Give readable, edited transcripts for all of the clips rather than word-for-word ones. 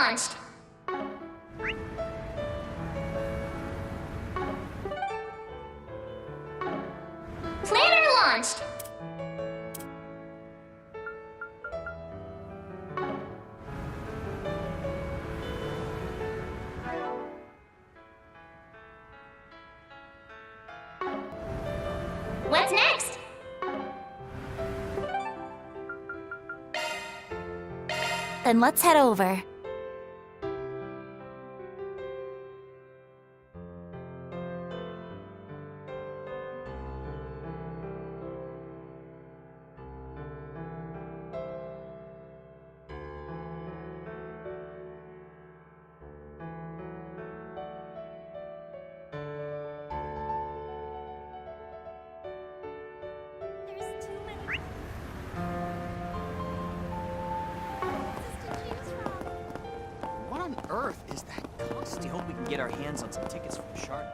launched. Planner launched. What's next? Then let's head over. What on earth is that cost? I hope we can get our hands on some tickets for the Shard.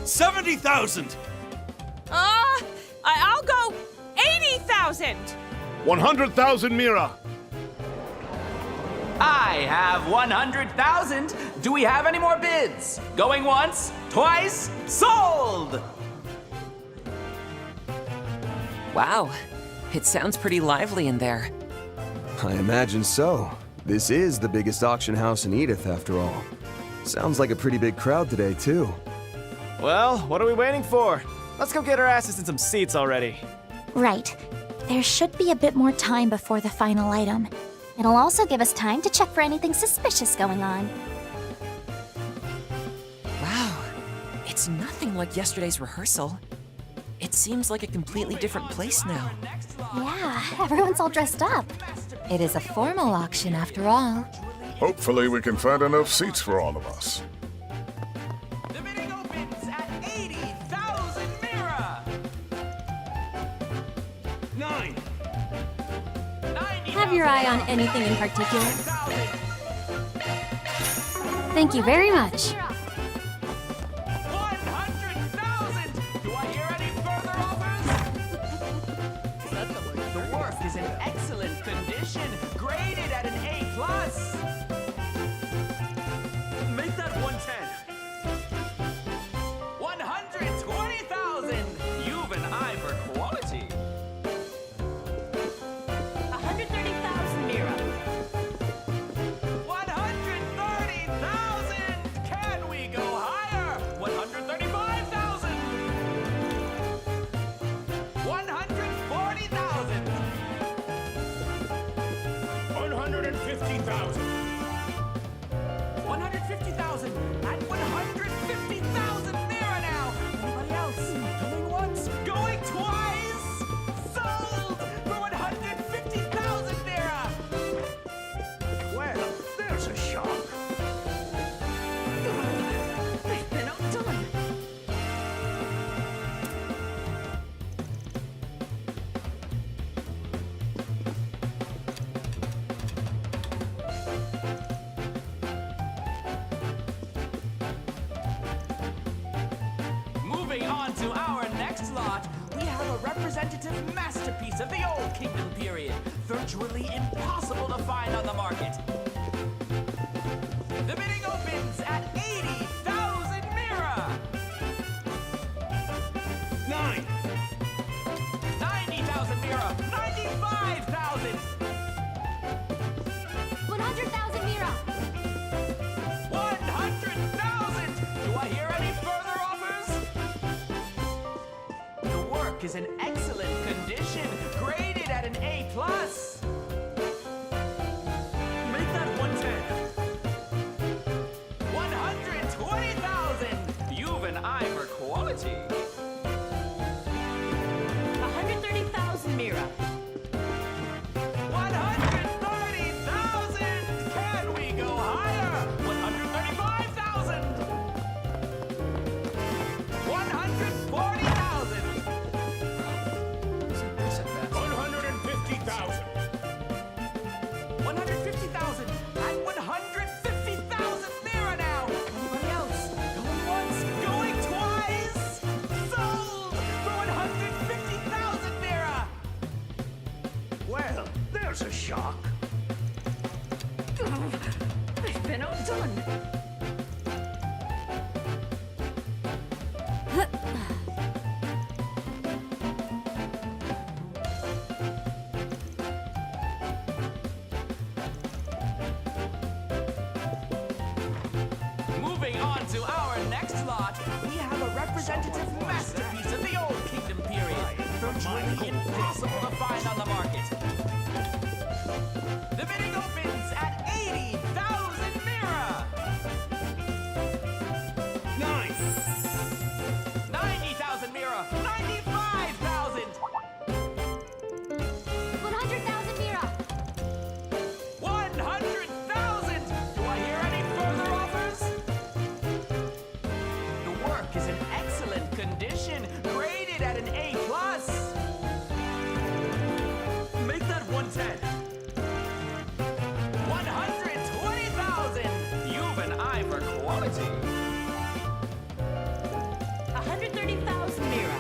$70,000! I'll go 80,000! 100,000 Mira! I have 100,000. Do we have any more bids? Going once, twice, sold! Wow, it sounds pretty lively in there. I imagine so. This is the biggest auction house in Edith, after all. Sounds like a pretty big crowd today, too. Well, what are we waiting for? Let's go get our asses in some seats already. Right. There should be a bit more time before the final item. It'll also give us time to check for anything suspicious going on. Wow, it's nothing like yesterday's rehearsal. It seems like a completely different place now. Yeah, everyone's all dressed up. It is a formal auction after all. Hopefully we can find enough seats for all of us. The bidding opens at 80,000 Mira! 9! Have your eye on anything in particular? Thank you very much. 100,000! Do I hear any further offers? The work is in excellent condition, graded at an A+. Make that 110! 120,000! You've an eye 150,000. 150,000 at 150,000 Mira now. Anybody else? Going once, going twice. Sold for 150,000 Mira. Well, there's a shock. I've been outdone. Moving on to our next lot, we have a representative masterpiece of the Old Kingdom period, virtually impossible to find on the market. The bidding opens at 80,000 Mira. 9. 90,000 Mira. 95,000. 100,000 Mira! 100,000. Do I hear any further offers? The work is in excellent condition, graded at an A+. Make that 110. 120,000. You've an eye for quality. 130,000 Mira. 130,000. Can we go higher? 135,000. 140,000. 150,000. 150,000 at 150,000 Mira now. Anybody else? Going once, going twice. Sold for 150,000 Mira. Well, there's a shock. I've been outdone. Moving on to our next lot, we have a representative masterpiece of the Old Kingdom period, virtually impossible to find on the market. The bidding opens at 80,000 Mira. 9. 90,000 Mira. 95,000. 100,000 Mira! 100,000. Do I hear any further offers? The work is in excellent condition, graded at an A+. Make that 110. 120,000. You've an eye for quality. 130,000 Mira.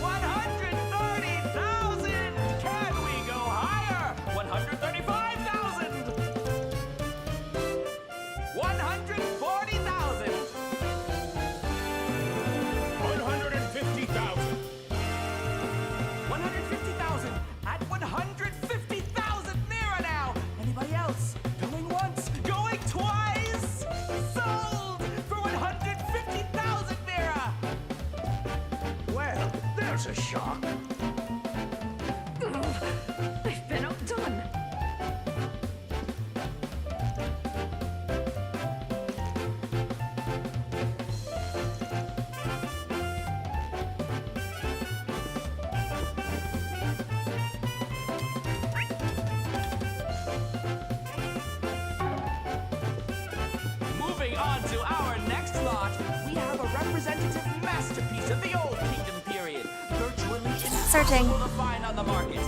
130,000. Can we go higher? 135,000. 140,000. 150,000. 150,000 at 150,000 Mira now. Anybody else? Going once, going twice. Sold for 150,000 Mira. Well, there's a shock. I've been outdone. Moving on to our next lot, we have a representative masterpiece of the Old Kingdom period, virtually Searching. impossible to find on the market.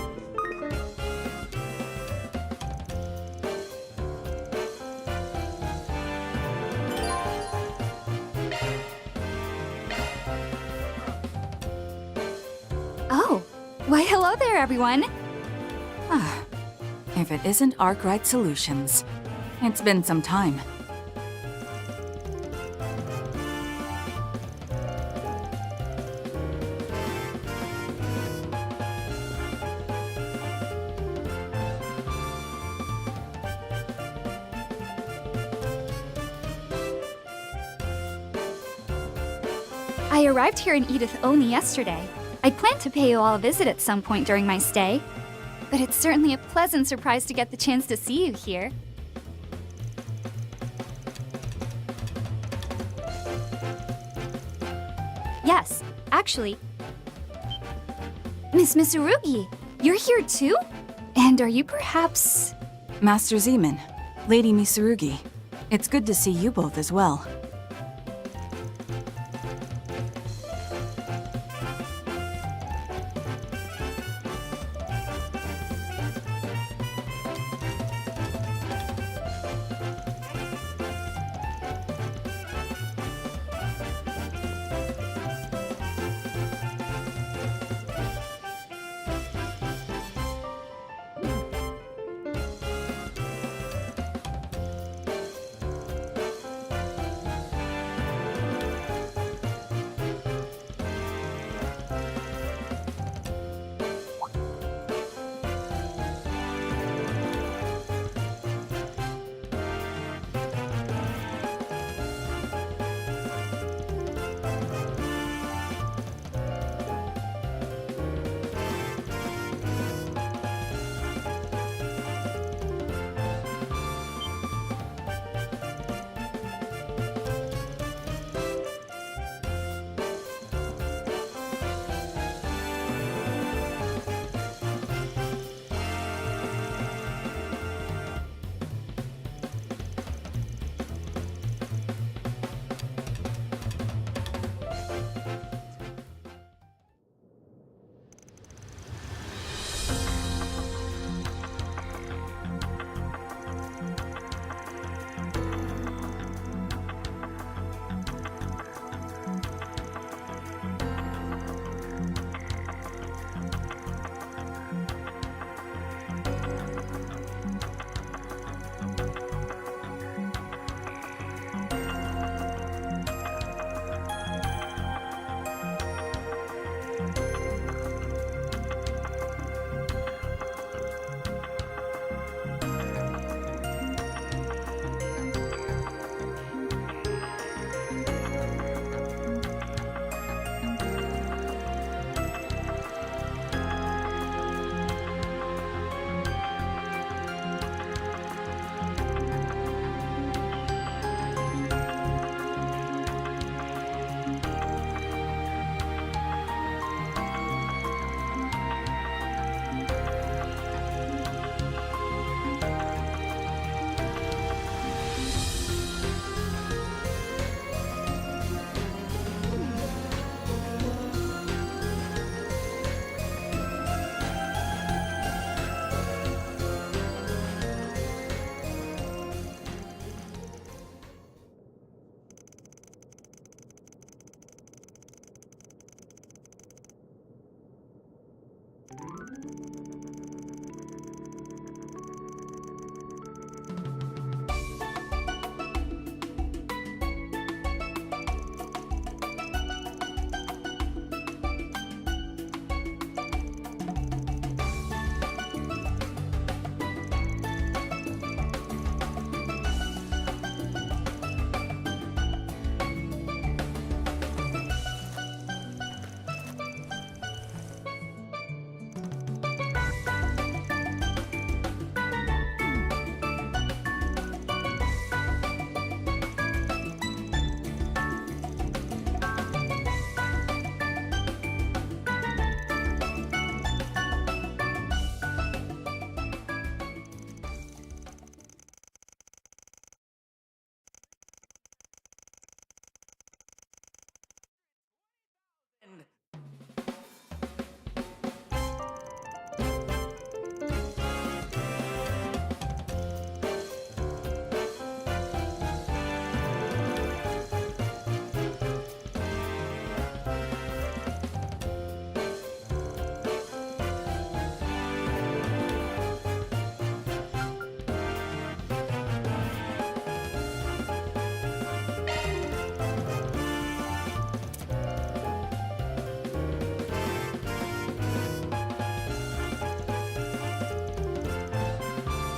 Oh, why hello there, everyone. Ah, if it isn't Arkwright Solutions. It's been some time. I arrived here in Edith only yesterday. I plan to pay you all a visit at some point during my stay. but it's certainly a pleasant surprise to get the chance to see you here. Yes, actually. Miss Mitsurugi, you're here too? And are you perhaps... Master Zeman, Lady Mitsurugi. It's good to see you both as well.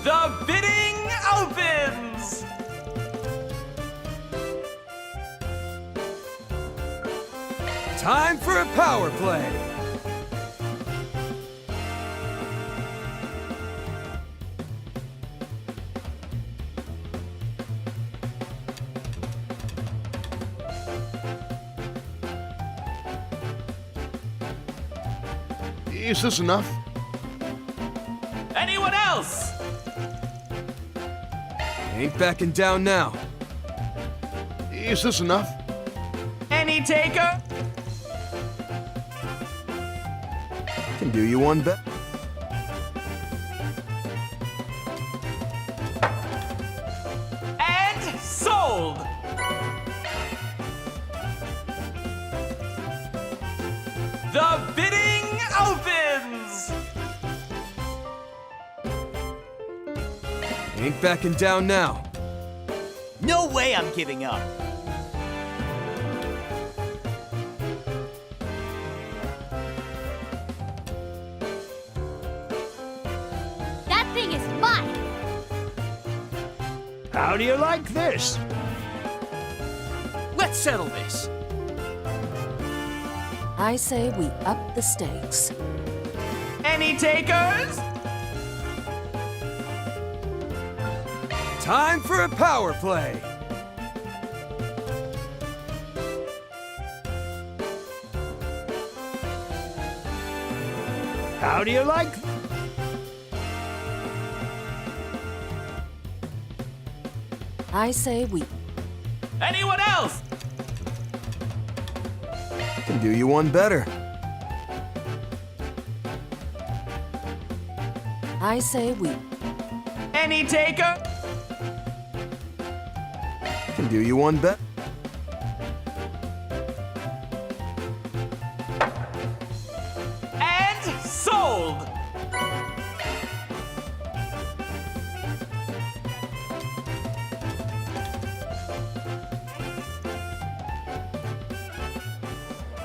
The bidding opens! Time for a power play! Is this enough? Anyone else? Ain't backing down now. Is this enough? Any taker? Can do you one better. And sold! The bidding opens! Ain't backing down now. No way I'm giving up. That thing is mine! How do you like this? Let's settle this. I say we up the stakes. Any takers? Time for a power play. How do you like? I say we. Anyone else? Can do you one better. I say we. Any taker? Can do you one better. And sold!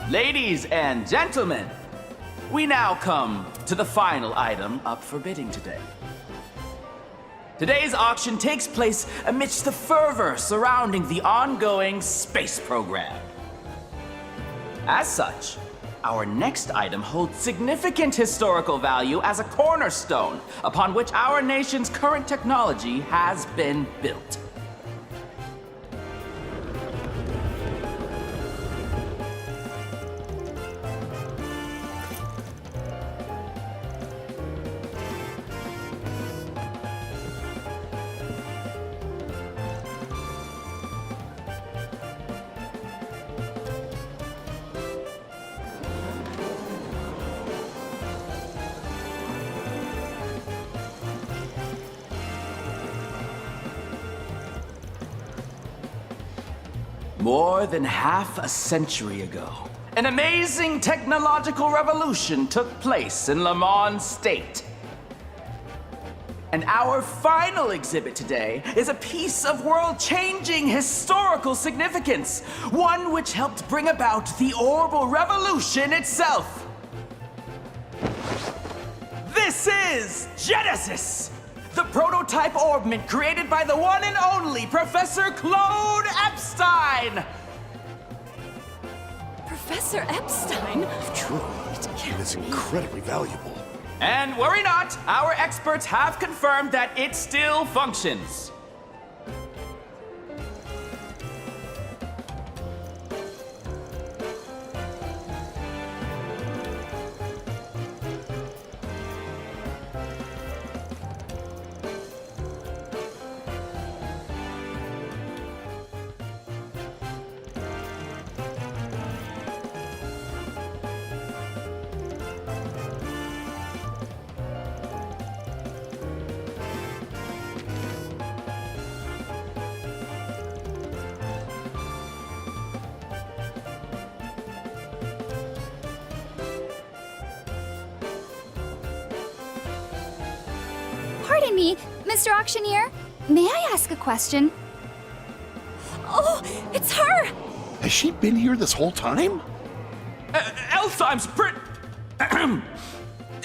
Ladies and gentlemen, we now come to the final item up for bidding today. Today's auction takes place amidst the fervor surrounding the ongoing space program. As such, our next item holds significant historical value as a cornerstone upon which our nation's current technology has been built. More than half a century ago, an amazing technological revolution took place in Lamont State. And our final exhibit today is a piece of world-changing historical significance, one which helped bring about the Orbital Revolution itself. This is Genesis, the prototype orbment created by the one and only Professor Claude Epstein! Professor Epstein? True, it is incredibly valuable. And worry not, our experts have confirmed that it still functions. Pardon me, Mr. Auctioneer. May I ask a question? Oh, it's her! Has she been here this whole time? Elfheim's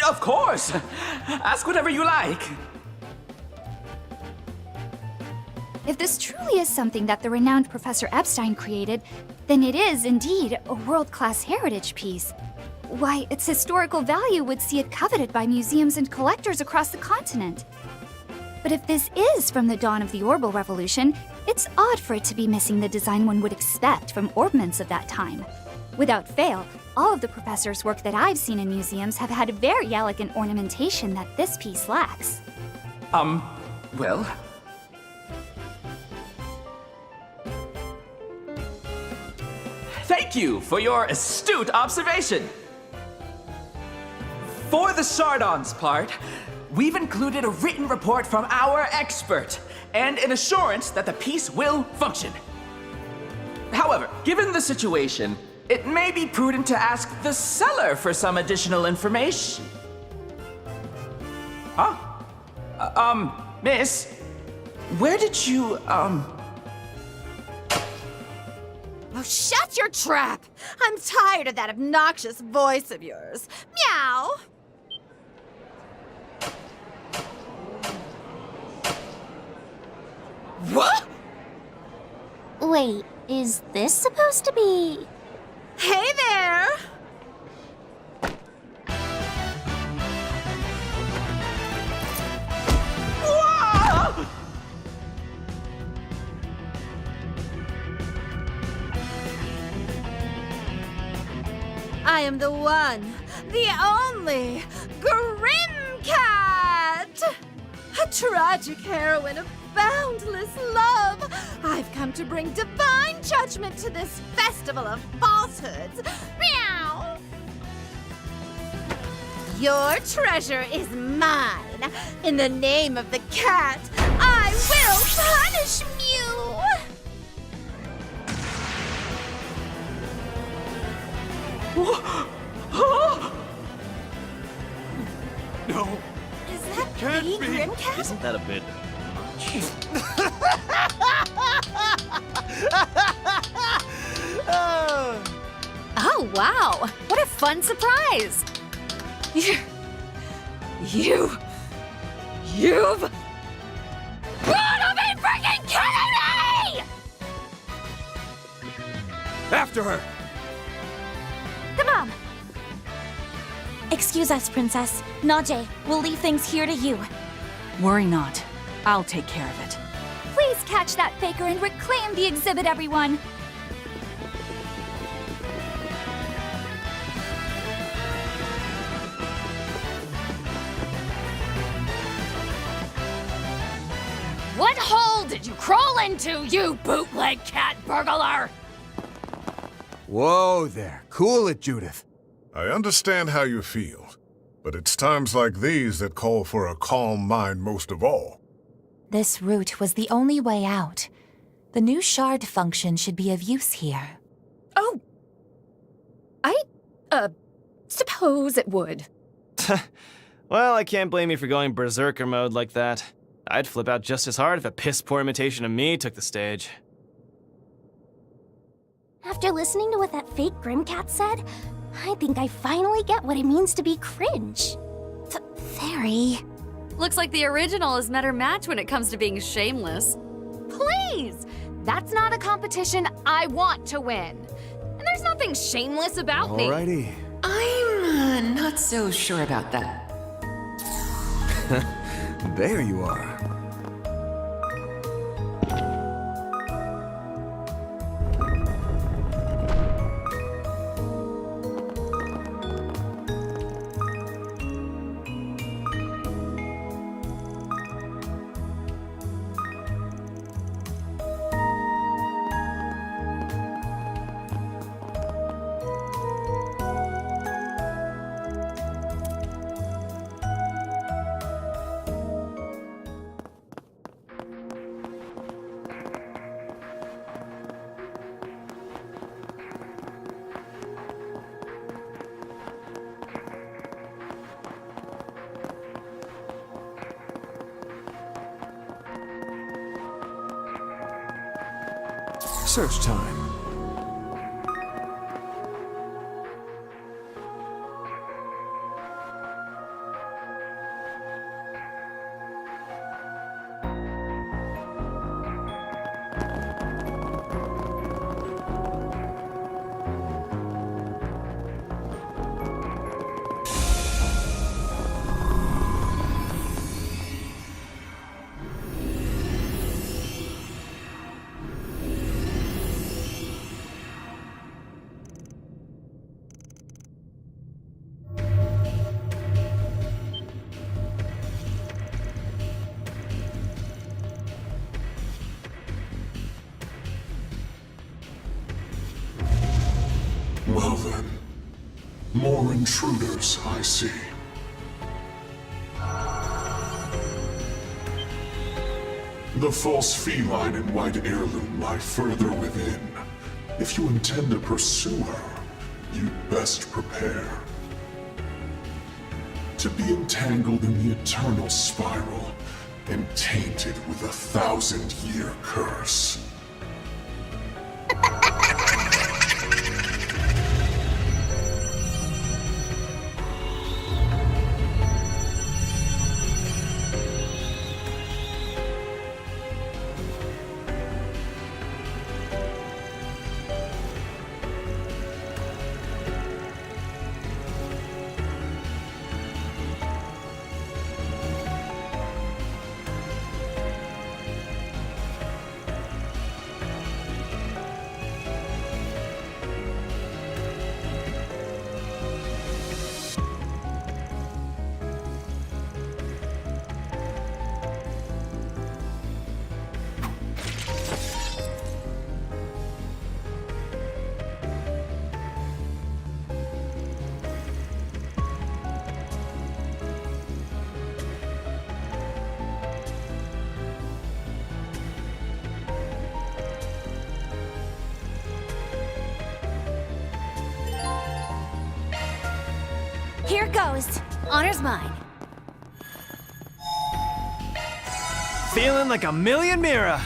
Of course! Ask whatever you like. If this truly is something that the renowned Professor Epstein created, then it is indeed a world-class heritage piece. Why, its historical value would see it coveted by museums and collectors across the continent. But if this is from the dawn of the Orbital Revolution, it's odd for it to be missing the design one would expect from orbments of that time. Without fail, all of the professor's work that I've seen in museums have had very elegant ornamentation that this piece lacks. Well... Thank you for your astute observation. For the Chardon's part, we've included a written report from our expert and an assurance that the piece will function. However, given the situation, it may be prudent to ask the seller for some additional information. Huh? Miss, where did you, Oh, shut your trap! I'm tired of that obnoxious voice of yours. Meow! What? Wait, is this supposed to be... Hey there! Whoa! I am the one, the only, Grimcat! A tragic heroine of boundless love. I've come to bring divine judgment to this festival of falsehoods. Meow! Your treasure is mine. In the name of the cat, I will punish you! No. Is that Can't the be. Grimcat? Isn't that a bit much? Oh, wow! What a fun surprise! You've gotta be freaking kidding me! After her! Come on! Excuse us, Princess. Najee, we'll leave things here to you. Worry not. I'll take care of it. Please catch that faker and reclaim the exhibit, everyone! What hole did you crawl into, you bootleg cat burglar? Whoa there. Cool it, Judith. I understand how you feel, but it's times like these that call for a calm mind most of all. This route was the only way out. The new shard function should be of use here. Oh. Suppose it would. Well, I can't blame you for going berserker mode like that. I'd flip out just as hard if a piss-poor imitation of me took the stage. After listening to what that fake Grimcat said, I think I finally get what it means to be cringe. Fairy. Looks like the original is met her match when it comes to being shameless. Please! That's not a competition I want to win. And there's nothing shameless about me. Alrighty. I'm not so sure about that. There you are. Search time. Well then, more intruders, I see. The false feline and white heirloom lie further within. If you intend to pursue her, you'd best prepare to be entangled in the eternal spiral and tainted with a 1,000-year curse. Here goes. Honor's mine. Feeling like a million Mira.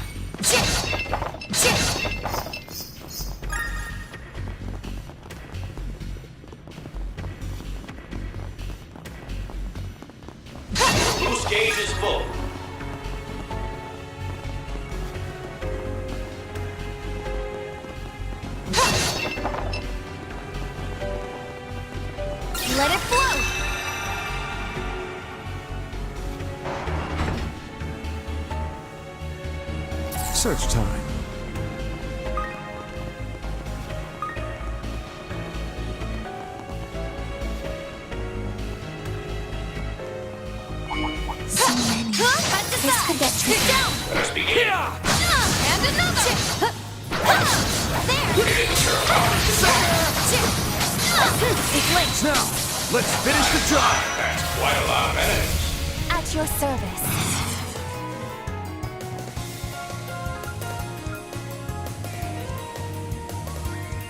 Boost gauge is full. Let it flow. Search time. This could get tricky. Down. Let's begin. And another. It's linked. Now, let's finish the job. That's quite a lot of enemies. At your service.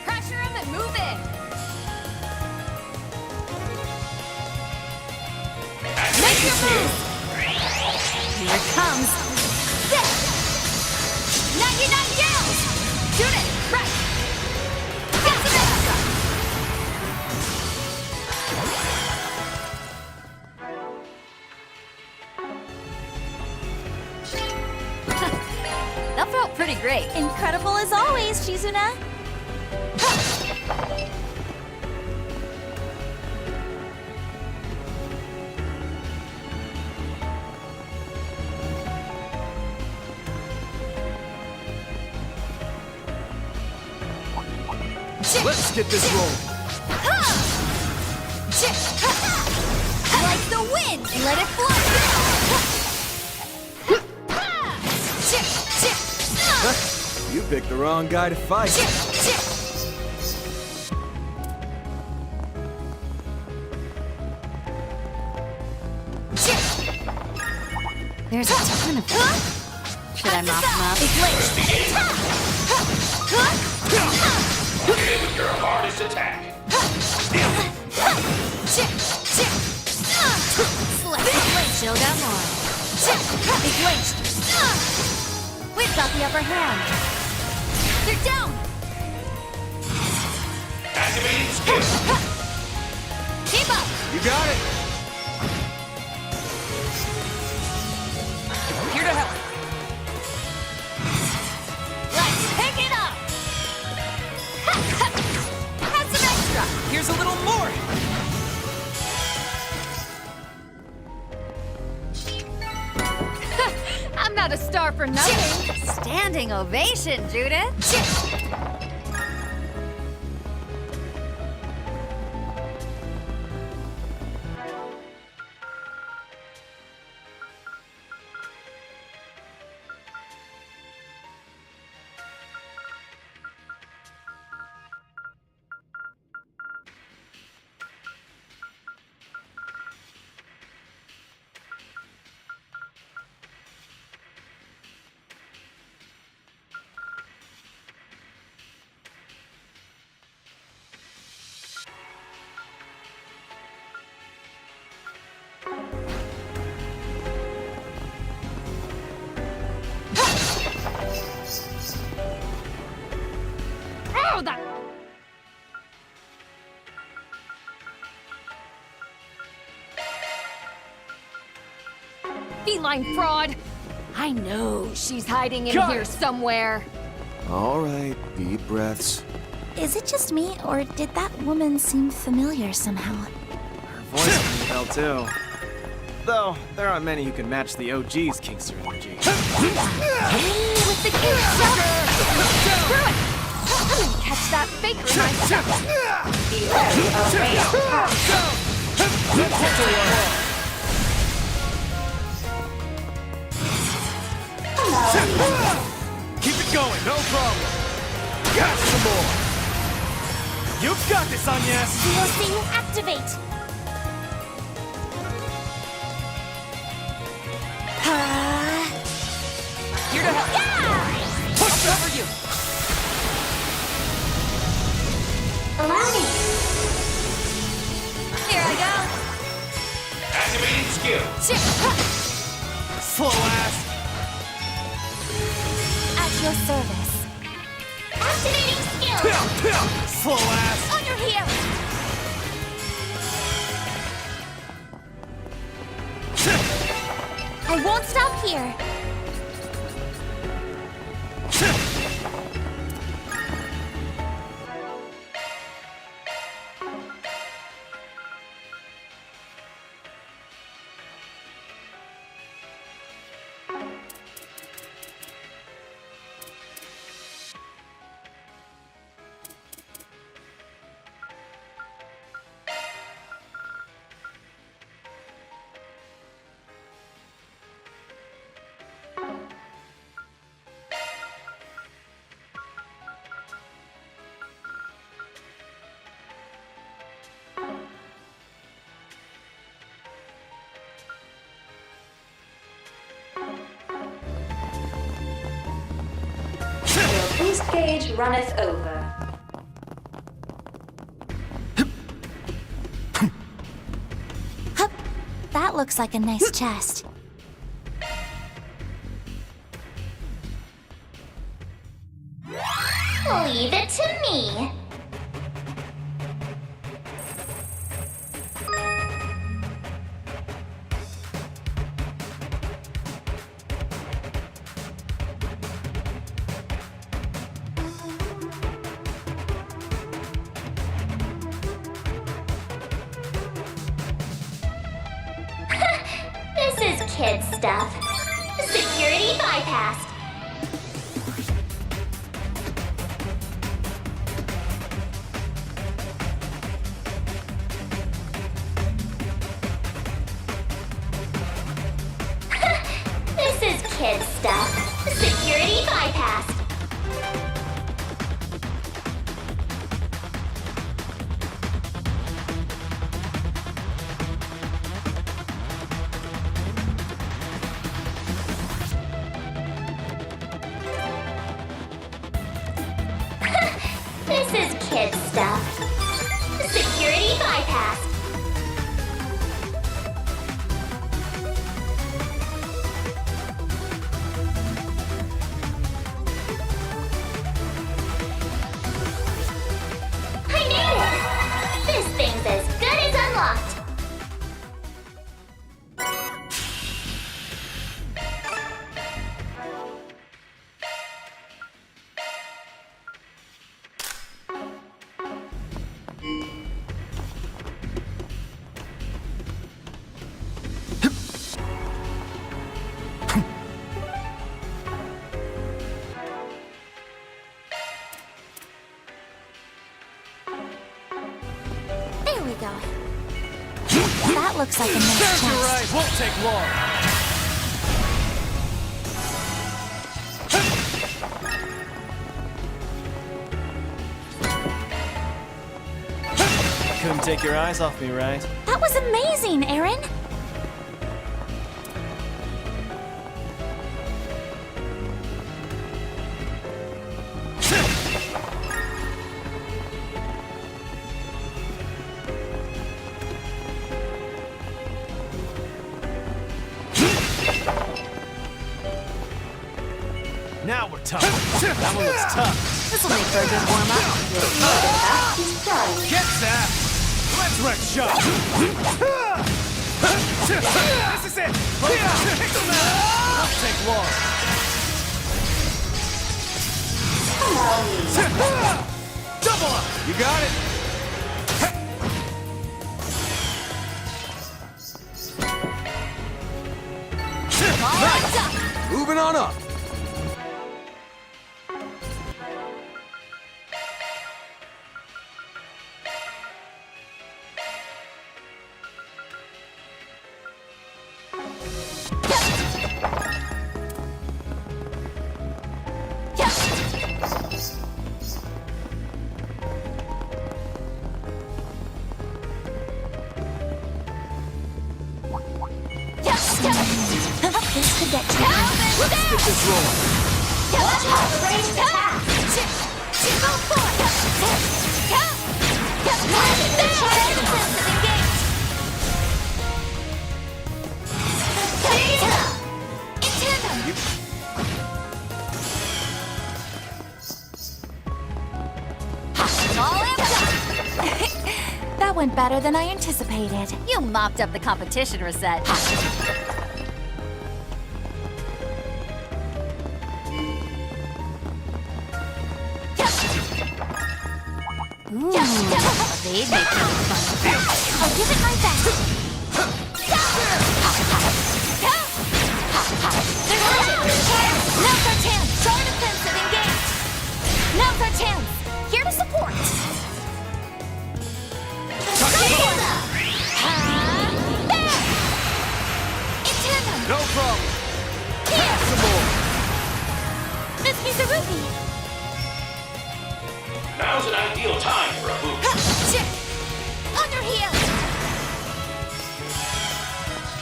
Pressure him and move in. Make your move. Here it comes. This. 99 gals. Shoot it. Right. Get some extra. That felt pretty great. Incredible as always, Shizuna. Let's get this rolling. Like the wind, let it flow. You picked the wrong guy to fight. There's a ton of them. Should I mop them up? Hit it with your hardest attack. Still got more. We've got the upper hand. They're down. Activating skill. Keep up. You got it. Here to help. Let's pick it up. Have some extra. Here's a little more. I'm not a star for nothing. Standing ovation, Judith. airline fraud! I know she's hiding in Got here it. somewhere. All right, deep breaths. Is it just me, or did that woman seem familiar somehow? Her voice rings a bell too. Though, there aren't many who can match the OG's Kingster energy. With the cute stuff! Screw it! I'm gonna catch that faker myself! Keep it going, no problem. Got some more. You've got this, Agnes. DLC activate! Here to help. Push over you. Allow me. Here I go! Activating skill. Slow ass. At your service. Activating skill. Slow ass. On your heel! I won't stop here. Boost gauge runneth over. Hup. That looks like a nice chest. Leave it to me. This is kid stuff. Security bypassed. This is kid stuff. Security bypassed. This is kid stuff. Security bypassed. I knew it! This thing's as good as unlocked. There we go. That looks like a nice chest. Characterize won't take long. Couldn't take your eyes off me, right? That was amazing, Aaron. Now we're tough. That one looks tough. This'll make for a good warm-up. Get that! Let's wreck shop! This is it! Pick them out! Won't take long. Double up! You got it! Moving on up. This could get tricky. Let's get this rolling. Watch out for ranged attack. That went better than I anticipated. You mopped up the competition, Rosette. Ooh, they'd make it fun. I'll give it my best. Now's our chance! Try defensive, engage! Now's our chance! Here to support! No problem. Here! Some more. Miss Mizurugi! Now's an ideal time for a move. On your heels!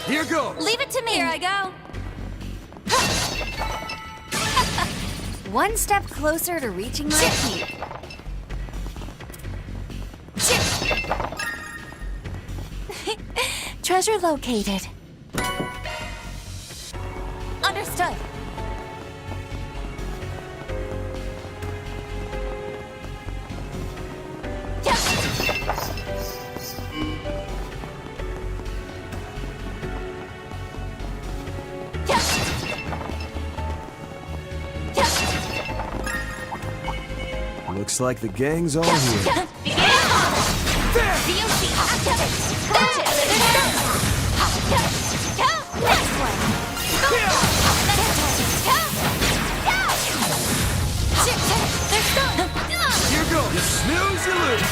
Here goes. Leave it to me! Here I go! One step closer to reaching my peak. Treasure located. Understood. Looks like the gang's all here. Here goes. You snooze, you lose.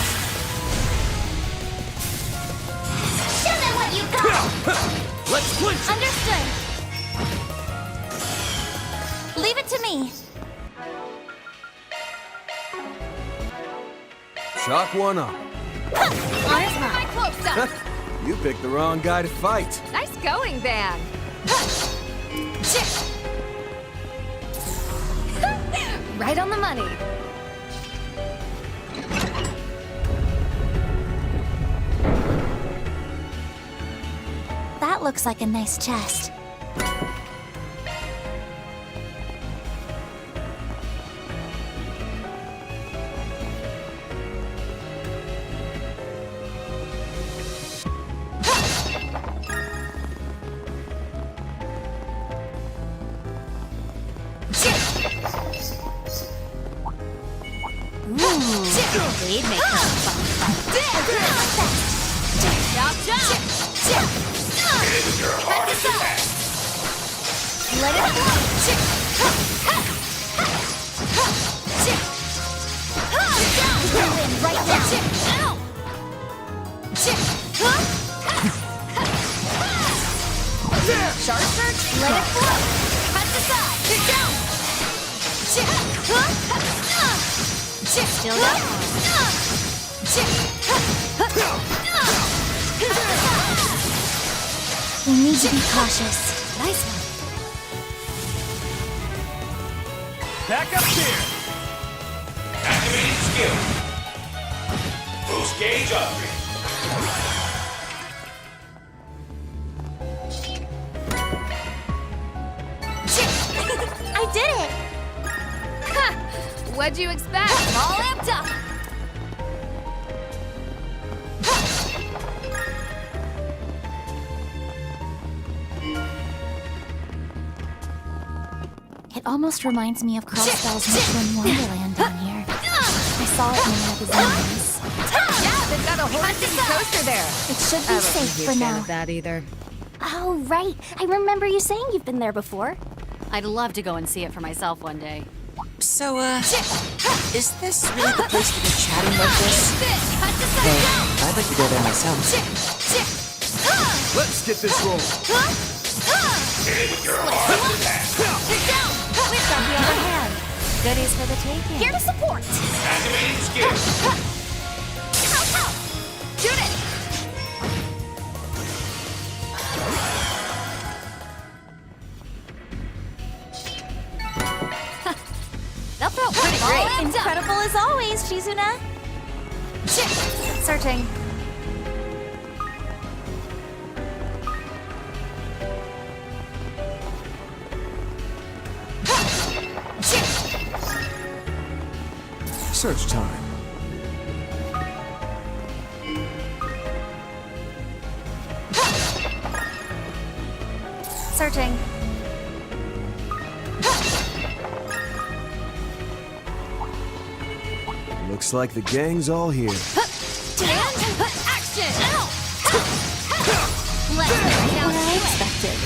Show them what you got. Let's clinch it. Understood. Leave it to me. Chalk one up. Honors mine. Close up. You picked the wrong guy to fight. Nice going, Van. Right on the money. That looks like a nice chest. They'd make it fun. Give your hardest attack. Let it go. Right now. Sharp search. Let it flow. Cut the side. Get down. Still down. We need to be cautious. Nice one. Back up here. Activating skill. Boost gauge upgrade. I did it! What'd you expect? All amped up! It almost reminds me of Crossbell's Michelin Wonderland down here. I saw it in the magazines. Yeah, they've got a horse coaster there. It should be safe for now. That either. Oh, right. I remember you saying you've been there before. I'd love to go and see it for myself one day. So, is this really the place to be chatting like this? Though, I'd like to go there myself. Let's get this rolling. Hit with your hardest attack. We've got the upper hand. Goodies for the taking. Here to support. Activating skill. Shoot it! That felt pretty great. Incredible as always, Shizuna. Searching. Search time. Searching. Looks like the gang's all here. Action! Let's get down to expected.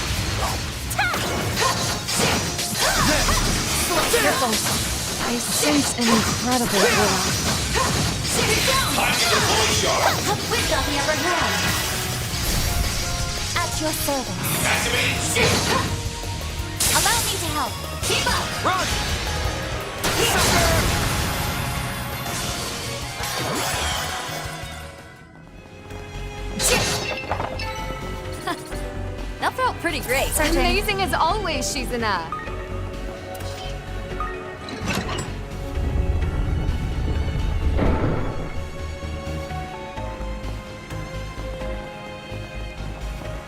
I sense an incredible aura. Time to deploy shard. We've got the upper hand. At your service. Activating skill. Allow me to help. Keep up. Run! That felt pretty great. Amazing as always, Shizuna.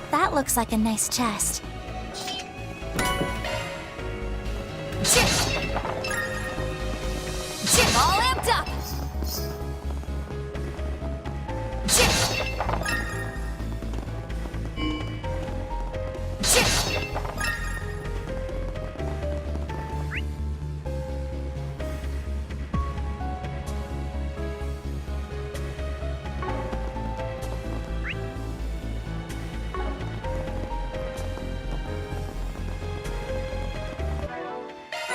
That looks like a nice chest. All amped up.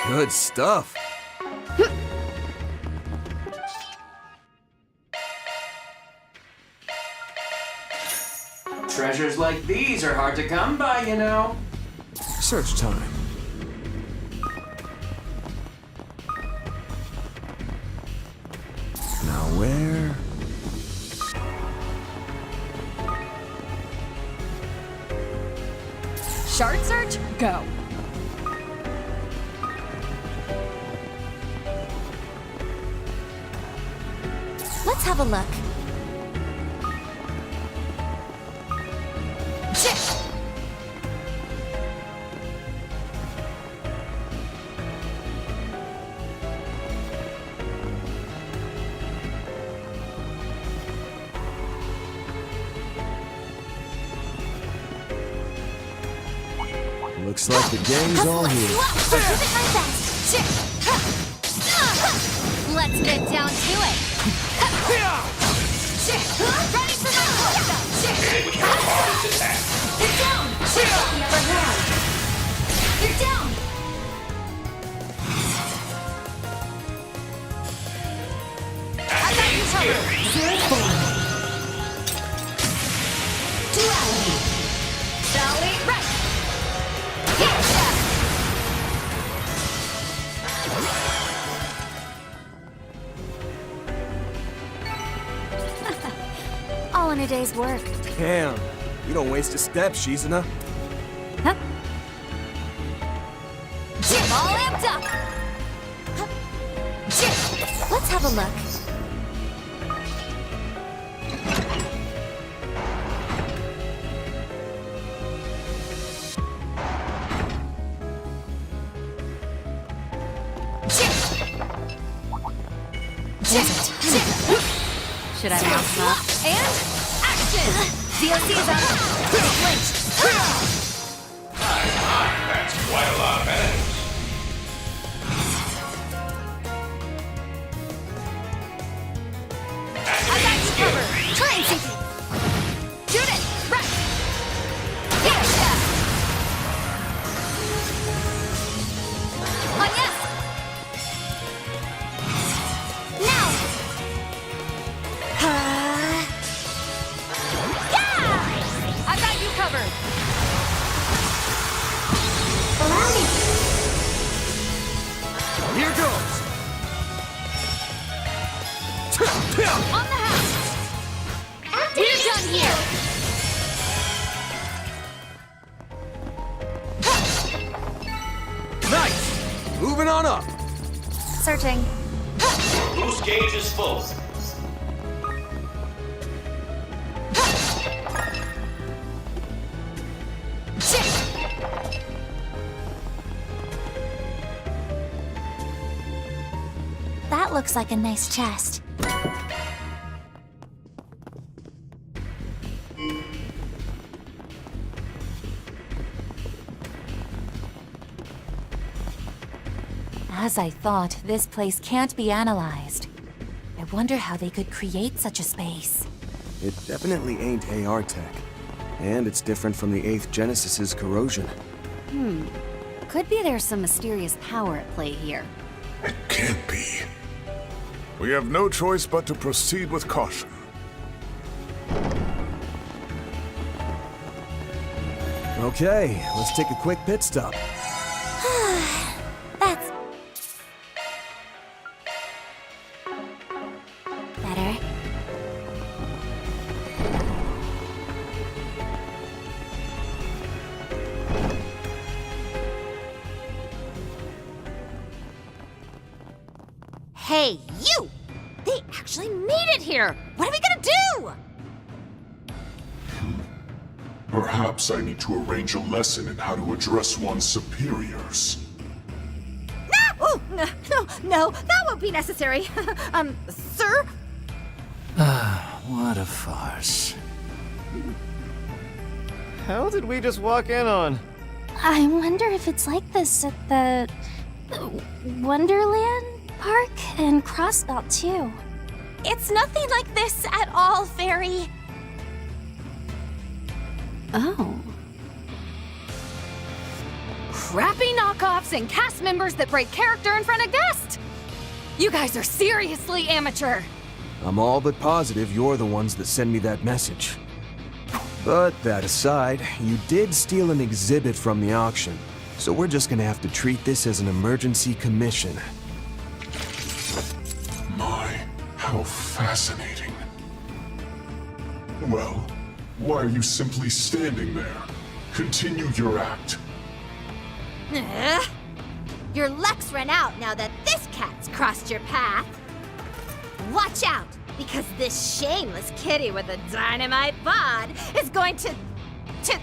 Good stuff. Treasures like these are hard to come by, you know. Search time. Now where? Shard search, go. Let's have a look. Looks like the gang's all here. I'll give it my best. Let's get down to it. Ready for my Hit it with your hardest attack. You're down. The upper hand. You're down. Activating skill. Duality. Sally, right. All in a day's work. Damn, you don't waste a step, Shizuna. All amped up. Let's have a look. Should I mouse them up? And action. DLC's up. Flinched. That's quite a lot of enemies. cover! Train seeking! Judith! Right! Yes! On yes! Now! Yeah! I've got you covered! Here goes! On the house! We're done here! Nice! Moving on up. Searching. Loose gauge is full. That looks like a nice chest. As I thought, this place can't be analyzed. I wonder how they could create such a space. It definitely ain't AR tech. And it's different from the 8th Genesis's corrosion. Could be there's some mysterious power at play here. It can't be. We have no choice but to proceed with caution. Okay, let's take a quick pit stop. That's... better. Hey, you! They actually made it here! What are we gonna do? Perhaps I need to arrange a lesson in how to address one's superiors. Oh, no, that won't be necessary. Sir? What a farce. How did we just walk in on? I wonder if it's like this at the Wonderland Park and Crossbelt too. It's nothing like this at all, Fairy. Oh. Crappy knockoffs and cast members that break character in front of guests! You guys are seriously amateur! I'm all but positive you're the ones that send me that message. But that aside, you did steal an exhibit from the auction, so we're just gonna have to treat this as an emergency commission. My, how fascinating. Well, why are you simply standing there? Continue your act. Your luck's run out now that this cat's crossed your path. Watch out, because this shameless kitty with a dynamite bod is going to the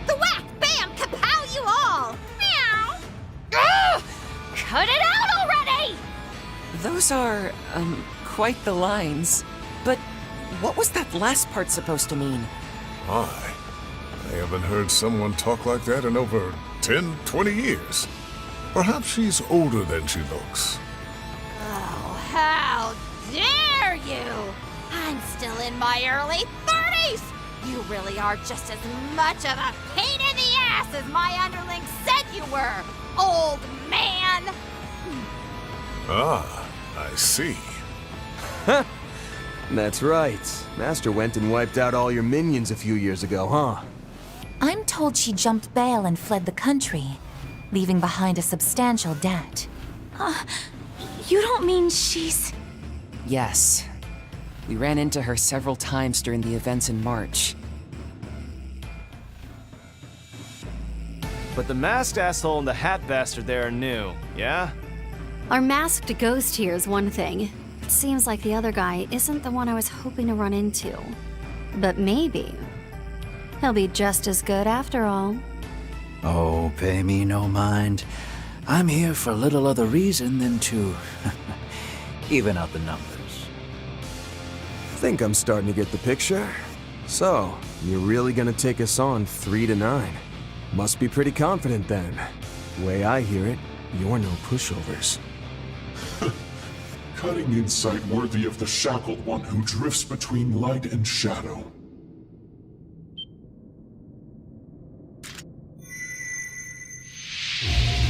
whack, bam, kapow you all! Meow! Ugh! Cut it out already! Those are, quite the lines. But what was that last part supposed to mean? I haven't heard someone talk like that in over 10, 20 years. Perhaps she's older than she looks. Oh, how dare you! I'm still in my early 30s! You really are just as much of a pain in the ass as my underlings said you were, old man! Ah, I see. That's right. Master went and wiped out all your minions a few years ago, huh? I'm told she jumped bail and fled the country, leaving behind a substantial debt. You don't mean she's... Yes. We ran into her several times during the events in March. But the masked asshole and the hat bastard there are new, yeah? Our masked ghost here is one thing. It seems like the other guy isn't the one I was hoping to run into. But maybe he'll be just as good after all. Oh, pay me no mind. I'm here for little other reason than to even out the numbers. Think I'm starting to get the picture. So, you're really gonna take us on 3-9? Must be pretty confident then. Way I hear it, you're no pushovers. cutting insight worthy of the Shackled One who drifts between light and shadow.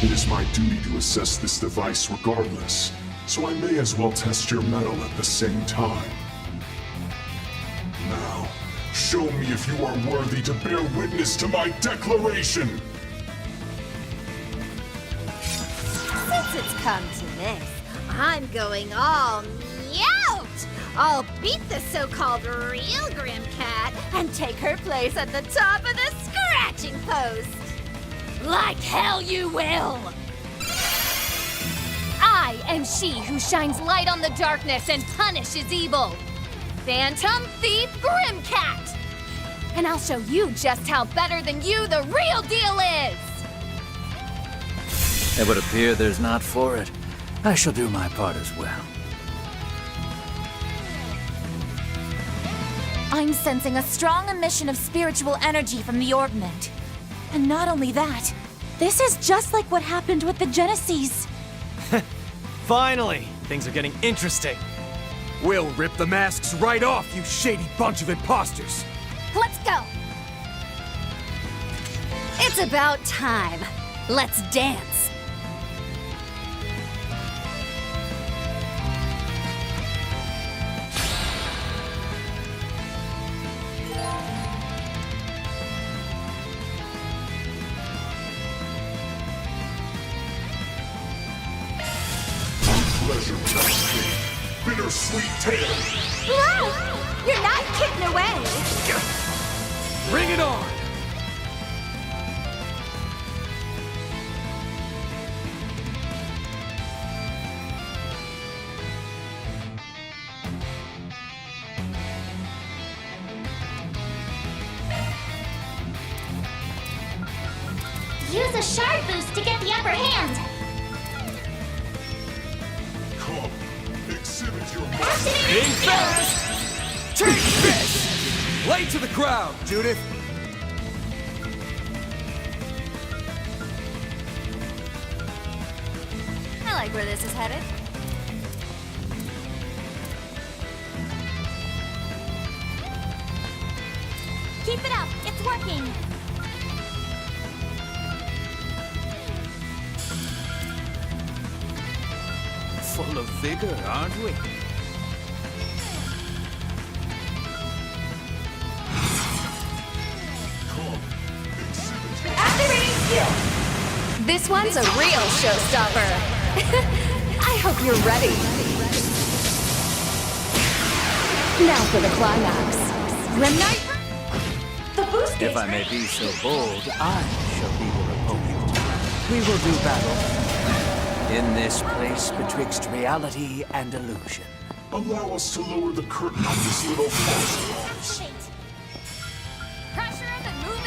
It is my duty to assess this device regardless, so I may as well test your mettle at the same time. Now, show me if you are worthy to bear witness to my declaration! Since it's come to this, I'm going all meowt! I'll beat the so-called real Grim Cat and take her place at the top of the scratching post! Like hell you will! I am she who shines light on the darkness and punishes evil! Phantom Thief Grim Cat! And I'll show you just how better than you the real deal is! It would appear there's not for it. I shall do my part as well. I'm sensing a strong emission of spiritual energy from the Orbment. And not only that, this is just like what happened with the Genesis. Finally! Things are getting interesting. We'll rip the masks right off, you shady bunch of imposters! Let's go! It's about time. Let's dance. Pleasure without pain. Bittersweet tale. Whoa! You're not kidding away! Bring it on! Use a shard boost to get the upper hand. Come, exhibit your Being fast! Take this! Lay to the ground, Judith! I like where this is headed. Keep it up, it's working. Full of vigor, aren't we? Activating skill! This one's a real showstopper. I hope you're ready. Now for the climax. Grim Knight? The boost If I may be so bold, I shall be your opponent. We will do battle in this place betwixt reality and illusion. Allow us to lower the curtain on this little farce of ours. Pressure and move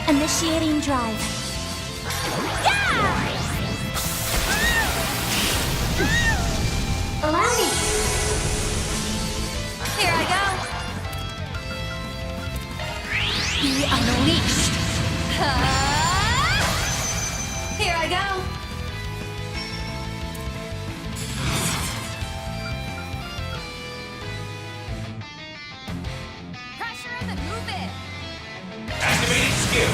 it! Initiating drive. Allow me. Here I go! Be unleashed. Here I go! Pressure and then move it! Activating skill.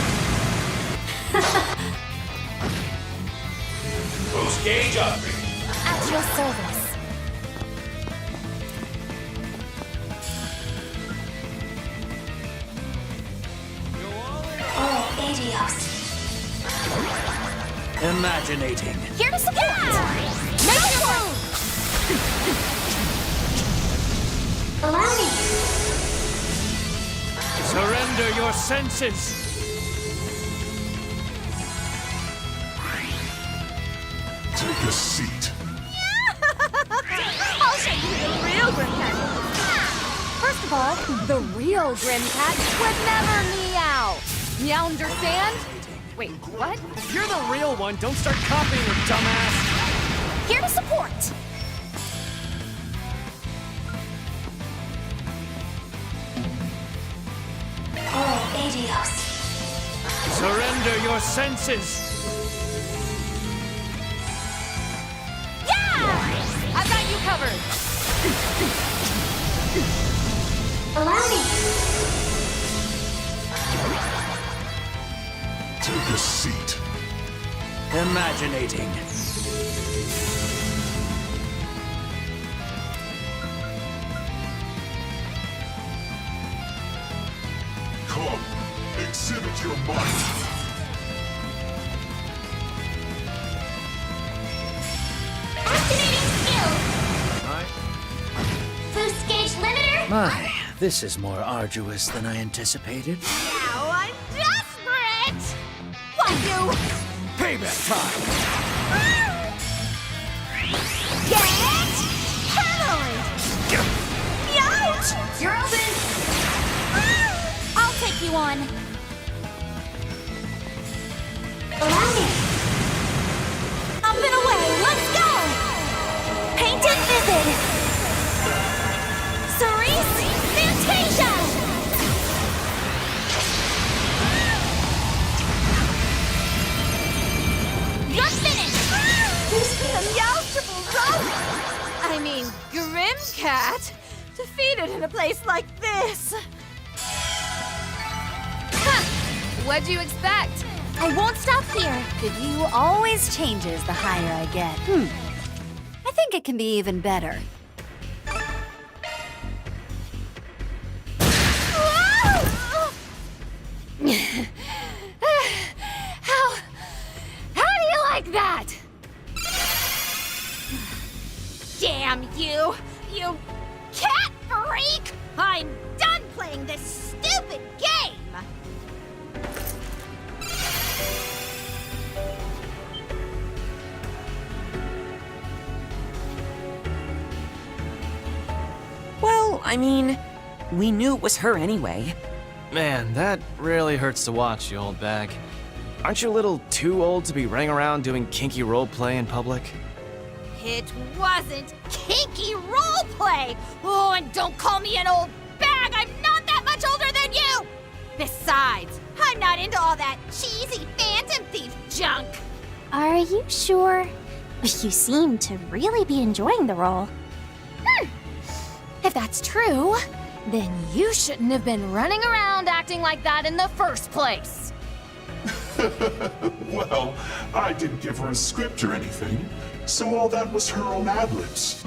Boost gauge up. At your service. Oh, Adios. Imaginating. Here to support! Make your move! Allow me. Surrender your senses! Take a seat. I'll show you the real Grim Cat. First of all, the real Grim Cat would never meow. Meow, understand? Wait, what? If you're the real one, don't start copying her, dumbass! Here to support! Oh, Adios. Surrender your senses! covered! Allow me. Take a seat. Imaginating. Come, exhibit your might. Activating skills. Boost gauge limiter. My, this is more arduous than I anticipated. Now I'm desperate! What you? Payback time! Get hammered! Ouch! You're open. I'll take you on. Allow me. Up and away, let's go! Painted Vivid! Cerise Fantasia! You're finished! I mean, Grimcat defeated in a place like this. What'd you expect? I won't stop here. The view always changes the higher I get. I think it can be even better. How do you like that? Damn you! You cat freak! I'm done playing this stupid game! Well, I mean, we knew it was her anyway. Man, that really hurts to watch, you old bag. Aren't you a little too old to be running around doing kinky roleplay in public? It wasn't kinky roleplay! Oh, and don't call me an old bag! I'm not that much older than you! Besides, I'm not into all that cheesy Phantom Thief junk! Are you sure? You seem to really be enjoying the role. If that's true, then you shouldn't have been running around acting like that in the first place. Well, I didn't give her a script or anything, so all that was her own ad-libs.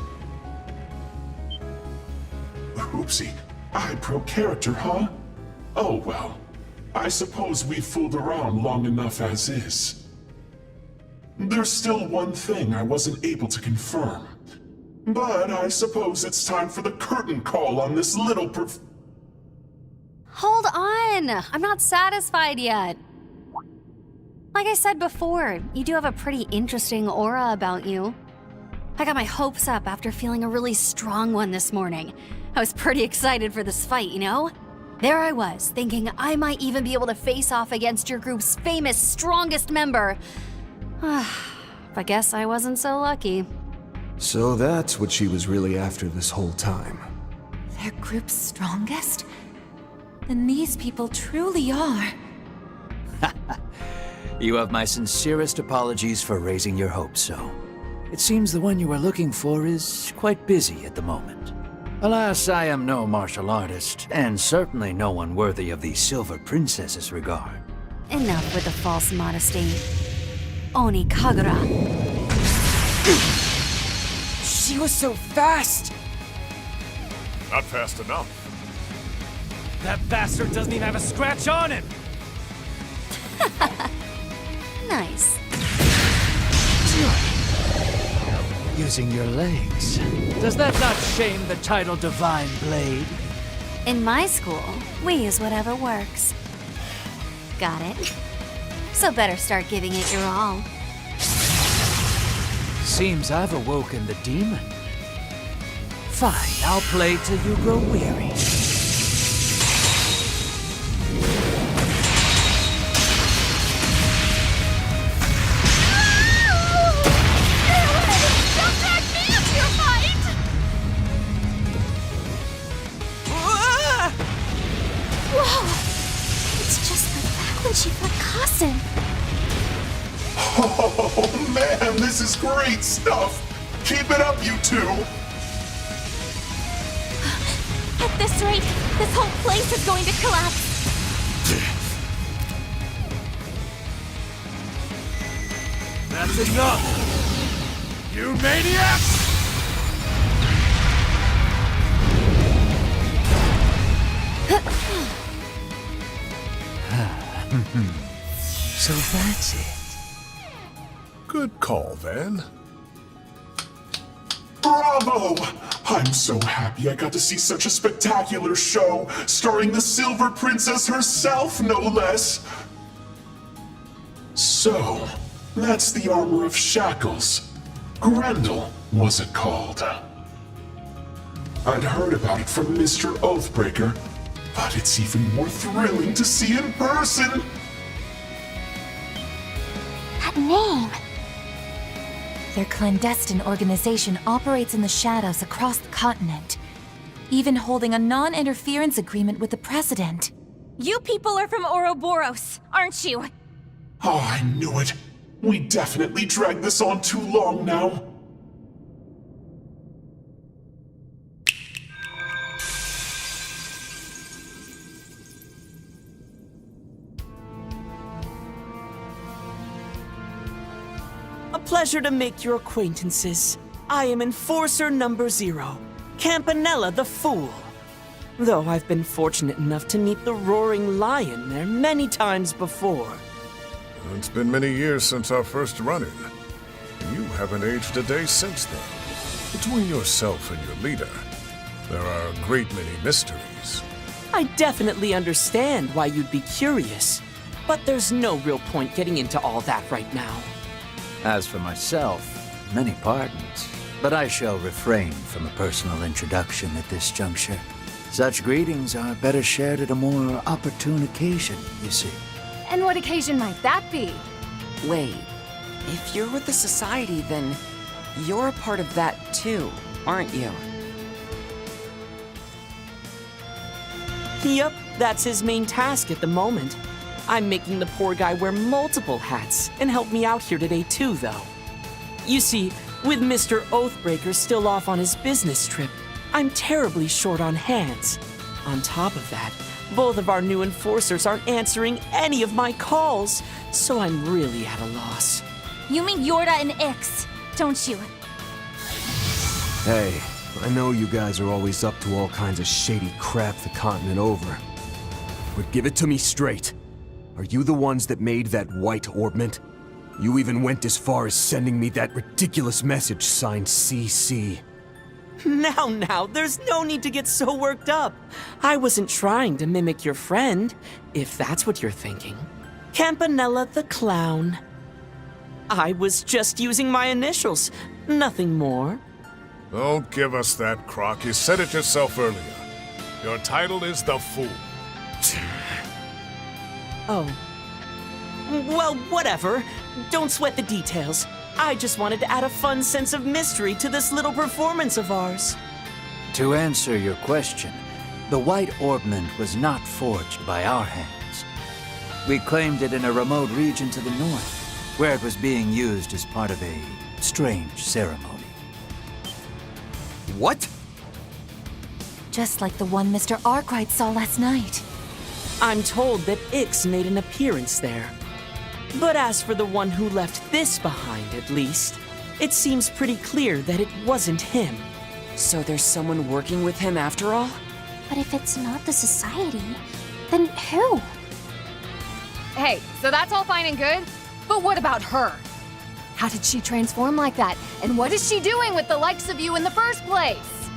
Oopsie, I broke character, huh? Oh well, I suppose we fooled around long enough as is. There's still one thing I wasn't able to confirm. But I suppose it's time for the curtain call on this little Hold on! I'm not satisfied yet. Like I said before, you do have a pretty interesting aura about you. I got my hopes up after feeling a really strong one this morning. I was pretty excited for this fight, you know? There I was, thinking I might even be able to face off against your group's famous strongest member. But guess I wasn't so lucky. So that's what she was really after this whole time. Their group's strongest? Then these people truly are. You have my sincerest apologies for raising your hopes so. It seems the one you were looking for is quite busy at the moment. Alas, I am no martial artist, and certainly no one worthy of the Silver Princess's regard. Enough with the false modesty. Oni Kagura. She was so fast! Not fast enough. That bastard doesn't even have a scratch on him! Nice. Using your legs. Does that not shame the title Divine Blade? In my school, we use whatever works. Got it? So better start giving it your all. Seems I've awoken the demon. Fine, I'll play till you grow weary. She fought Kassen. Oh man, this is great stuff! Keep it up, you two! At this rate, this whole place is going to collapse. That's enough! You maniacs! So that's it. Good call, then. Bravo! I'm so happy I got to see such a spectacular show, starring the Silver Princess herself, no less. So, that's the Armor of Shackles. Grendel, was it called? I'd heard about it from Mr. Oathbreaker, but it's even more thrilling to see in person. That name. Their clandestine organization operates in the shadows across the continent, even holding a non-interference agreement with the President. You people are from Ouroboros, aren't you? Oh, I knew it. We definitely dragged this on too long now. A pleasure to make your acquaintances. I am Enforcer Number 0, Campanella the Fool. Though I've been fortunate enough to meet the Roaring Lion there many times before. It's been many years since our first run-in. You haven't aged a day since then. Between yourself and your leader, there are a great many mysteries. I definitely understand why you'd be curious, but there's no real point getting into all that right now. As for myself, many pardons, but I shall refrain from a personal introduction at this juncture. Such greetings are better shared at a more opportune occasion, you see. And what occasion might that be? Wait, if you're with the Society, then you're a part of that too, aren't you? Yep, that's his main task at the moment. I'm making the poor guy wear multiple hats and help me out here today too, though. You see, with Mr. Oathbreaker still off on his business trip, I'm terribly short on hands. On top of that, both of our new enforcers aren't answering any of my calls, so I'm really at a loss. You mean Yorda and Ix, don't you? Hey, I know you guys are always up to all kinds of shady crap the continent over. But give it to me straight. Are you the ones that made that white orbment? You even went as far as sending me that ridiculous message signed CC. Now, there's no need to get so worked up. I wasn't trying to mimic your friend, if that's what you're thinking. Campanella the Clown. I was just using my initials, nothing more. Don't give us that, Croc. You said it yourself earlier. Your title is the Fool. Oh. Well, whatever. Don't sweat the details. I just wanted to add a fun sense of mystery to this little performance of ours. To answer your question, the white orbment was not forged by our hands. We claimed it in a remote region to the north, where it was being used as part of a strange ceremony. What? Just like the one Mr. Arkwright saw last night. I'm told that Ix made an appearance there. But as for the one who left this behind, at least, it seems pretty clear that it wasn't him. So there's someone working with him after all? But if it's not the Society, then who? Hey, so that's all fine and good, but what about her? How did she transform like that? And what is she doing with the likes of you in the first place?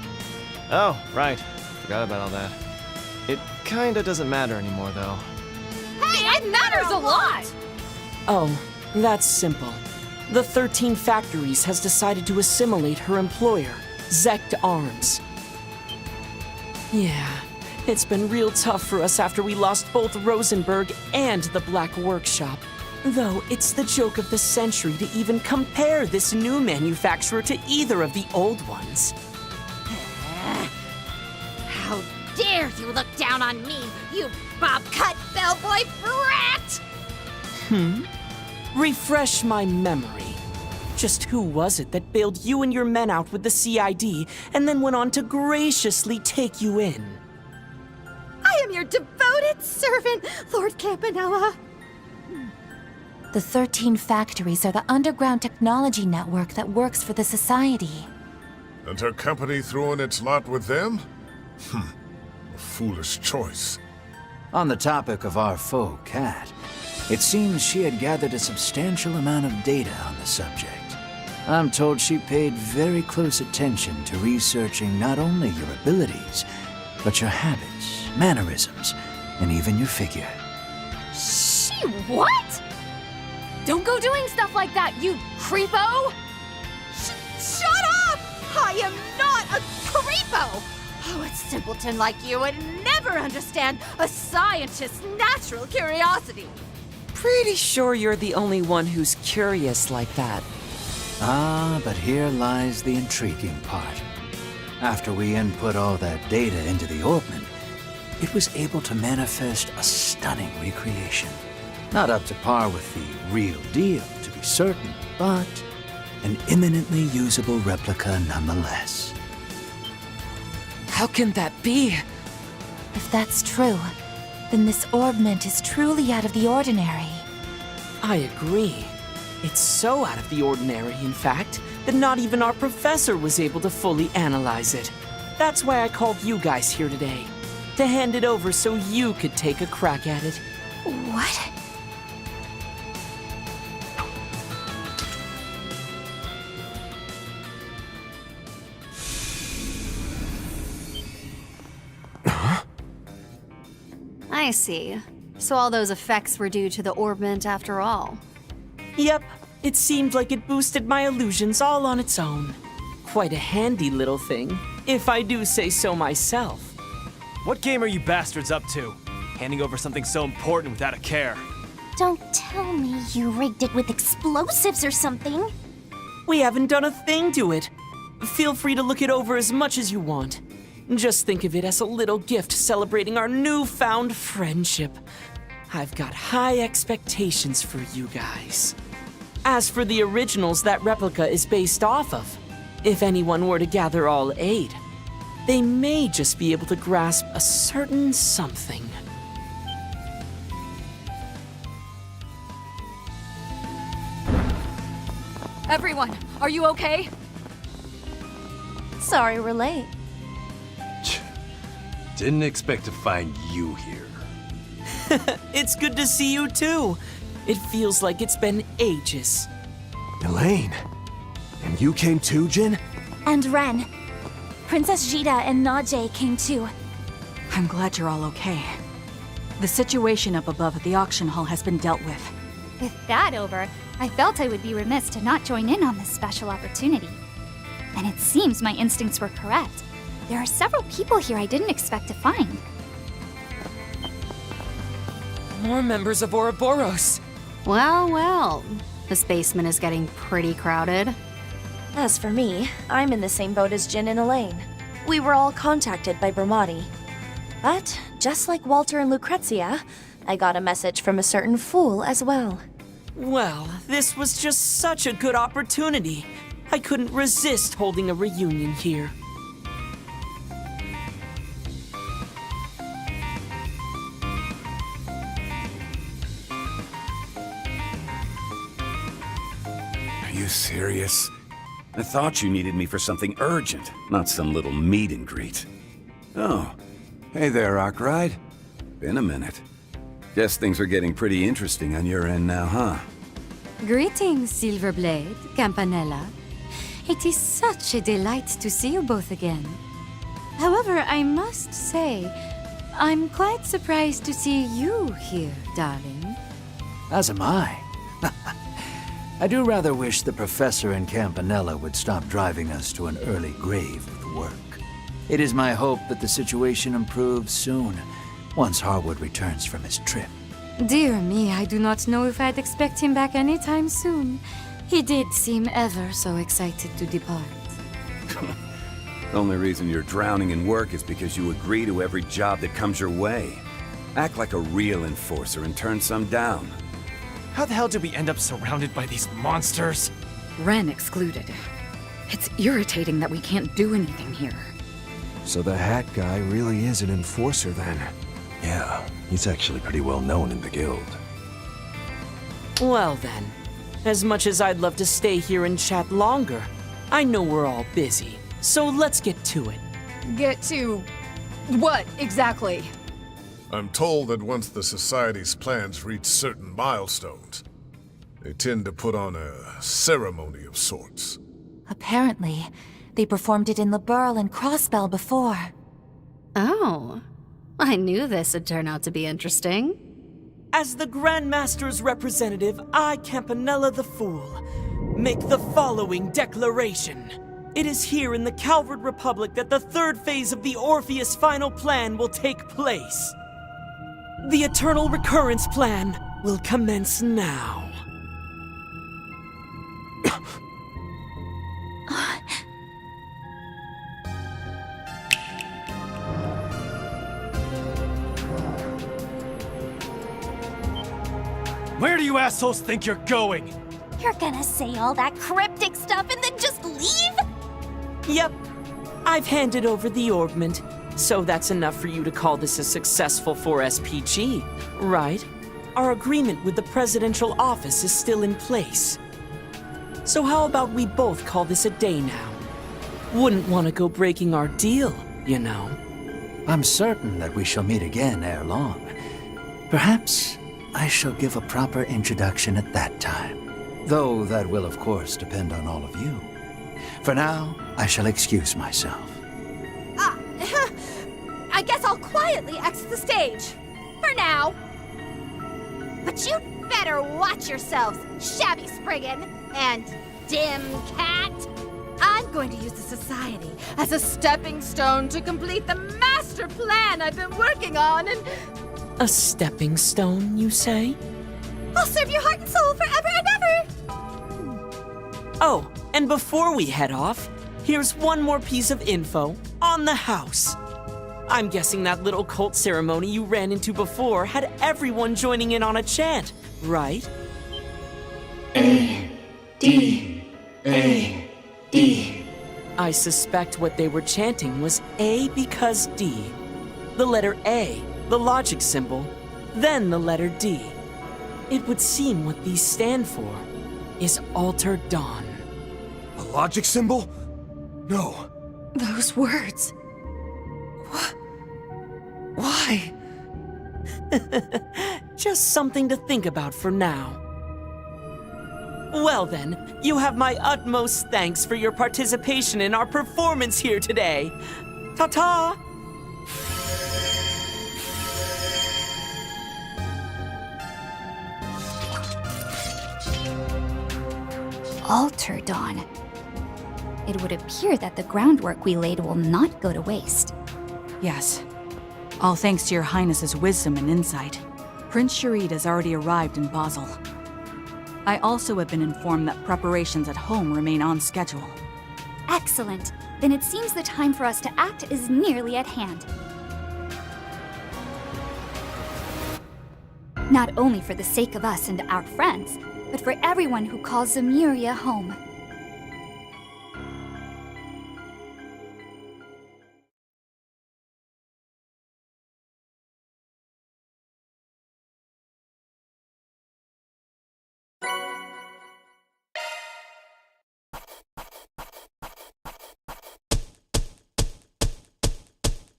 Oh, right. Forgot about all that. It kinda doesn't matter anymore, though. Hey, it matters a lot! Oh, that's simple. The 13 Factories has decided to assimilate her employer, Zect Arms. Yeah, it's been real tough for us after we lost both Rosenberg and the Black Workshop. Though it's the joke of the century to even compare this new manufacturer to either of the old ones. How dare you look down on me, you bob-cut bellboy brat! Refresh my memory. Just who was it that bailed you and your men out with the CID and then went on to graciously take you in? I am your devoted servant, Lord Campanella. The 13 factories are the underground technology network that works for the Society. And her company threw in its lot with them? A foolish choice. On the topic of our foe, Cat, it seems she had gathered a substantial amount of data on the subject. I'm told she paid very close attention to researching not only your abilities, but your habits, mannerisms, and even your figure. She what? Don't go doing stuff like that, you creepo! Shut up! I am not a creepo! Oh, a simpleton like you would never understand a scientist's natural curiosity. Pretty sure you're the only one who's curious like that. Ah, but here lies the intriguing part. After we input all that data into the orbment, it was able to manifest a stunning recreation. Not up to par with the real deal, to be certain, but an eminently usable replica nonetheless. How can that be? If that's true, then this orbment is truly out of the ordinary. I agree. It's so out of the ordinary, in fact, that not even our professor was able to fully analyze it. That's why I called you guys here today. To hand it over so you could take a crack at it. What? I see. So all those effects were due to the orbment after all. Yep, it seemed like it boosted my illusions all on its own. Quite a handy little thing, if I do say so myself. What game are you bastards up to? Handing over something so important without a care. Don't tell me you rigged it with explosives or something. We haven't done a thing to it. Feel free to look it over as much as you want. Just think of it as a little gift celebrating our newfound friendship. I've got high expectations for you guys. As for the originals that replica is based off of, if anyone were to gather all 8, they may just be able to grasp a certain something. Everyone, are you okay? Sorry we're late. Didn't expect to find you here. It's good to see you too. It feels like it's been ages. Elaine, and you came too, Jin? And Ren. Princess Jita and Najee came too. I'm glad you're all okay. The situation up above at the auction hall has been dealt with. With that over, I felt I would be remiss to not join in on this special opportunity. And it seems my instincts were correct. There are several people here I didn't expect to find. More members of Ouroboros. Well, well. This basement is getting pretty crowded. As for me, I'm in the same boat as Jin and Elaine. We were all contacted by Brahmati. But, just like Walter and Lucrezia, I got a message from a certain fool as well. Well, this was just such a good opportunity. I couldn't resist holding a reunion here. Are you serious? I thought you needed me for something urgent, not some little meet and greet. Oh, hey there, Arkwright. Been a minute. Guess things are getting pretty interesting on your end now, huh? Greetings, Silverblade, Campanella. It is such a delight to see you both again. However, I must say, I'm quite surprised to see you here, darling. As am I. I do rather wish the Professor and Campanella would stop driving us to an early grave with work. It is my hope that the situation improves soon, once Harwood returns from his trip. Dear me, I do not know if I'd expect him back anytime soon. He did seem ever so excited to depart. The only reason you're drowning in work is because you agree to every job that comes your way. Act like a real enforcer and turn some down. How the hell did we end up surrounded by these monsters? Ren excluded. It's irritating that we can't do anything here. So the Hat Guy really is an enforcer then. Yeah, he's actually pretty well known in the guild. Well then, as much as I'd love to stay here and chat longer, I know we're all busy, so let's get to it. Get to what exactly? I'm told that once the Society's plans reach certain milestones, they tend to put on a ceremony of sorts. Apparently, they performed it in Liberl and Crossbell before. Oh, I knew this would turn out to be interesting. As the Grandmaster's representative, I, Campanella the Fool, make the following declaration. It is here in the Calvard Republic that the third phase of the Orpheus final plan will take place. The Eternal Recurrence plan will commence now. Where do you assholes think you're going? You're gonna say all that cryptic stuff and then just leave? Yep. I've handed over the augment, so that's enough for you to call this a successful 4SPG, right? Our agreement with the presidential office is still in place. So how about we both call this a day now? Wouldn't want to go breaking our deal, you know. I'm certain that we shall meet again ere long. Perhaps I shall give a proper introduction at that time. Though that will, of course, depend on all of you. For now, I shall excuse myself. I guess I'll quietly exit the stage. For now. But you'd better watch yourselves, Shabby Spriggan and Dim Cat. I'm going to use the Society as a stepping stone to complete the master plan I've been working on, and A stepping stone, you say? I'll serve your heart and soul forever and ever! Oh, and before we head off, here's one more piece of info on the house. I'm guessing that little cult ceremony you ran into before had everyone joining in on a chant, right? A, D, A, D. I suspect what they were chanting was A because D. The letter A, the logic symbol, then the letter D. It would seem what these stand for is Alter Dawn. A logic symbol? No. Those words. Why? Just something to think about for now. Well then, you have my utmost thanks for your participation in our performance here today. Ta-ta! Alter Dawn. It would appear that the groundwork we laid will not go to waste. Yes. All thanks to your Highness's wisdom and insight. Prince Sharid has already arrived in Basel. I also have been informed that preparations at home remain on schedule. Excellent. Then it seems the time for us to act is nearly at hand. Not only for the sake of us and our friends, but for everyone who calls Zemuria home.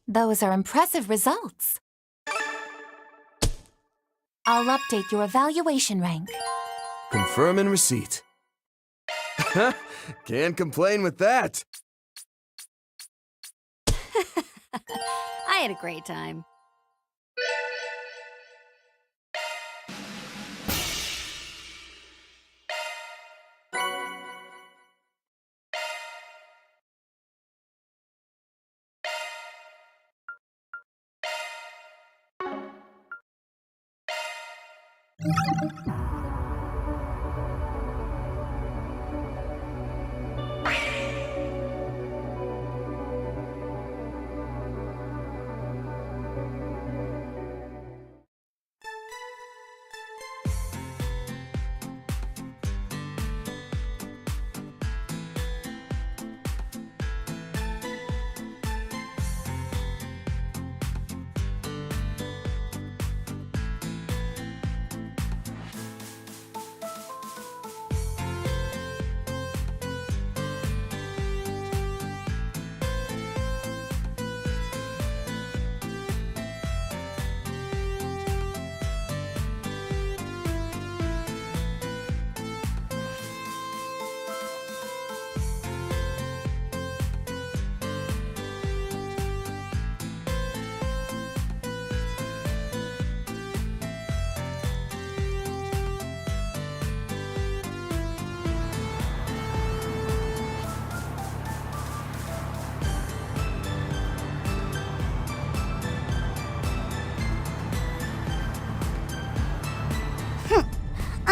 Those are impressive results. I'll update your evaluation rank. Confirm and receipt. Can't complain with that. I had a great time.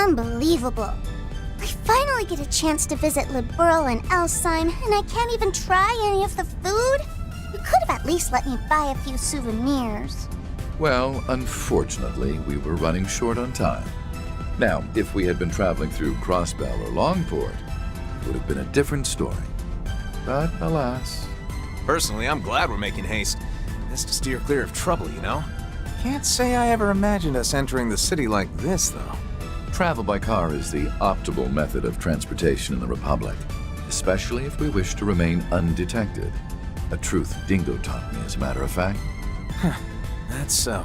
Unbelievable. I finally get a chance to visit Liberl and Alsheim, and I can't even try any of the food? You could have at least let me buy a few souvenirs. Well, unfortunately, we were running short on time. Now, if we had been traveling through Crossbell or Longport, it would have been a different story. But alas. Personally, I'm glad we're making haste. This to steer clear of trouble, you know? Can't say I ever imagined us entering the city like this, though. Travel by car is the optimal method of transportation in the Republic, especially if we wish to remain undetected. A truth Dingo taught me, as a matter of fact. Huh, that's so.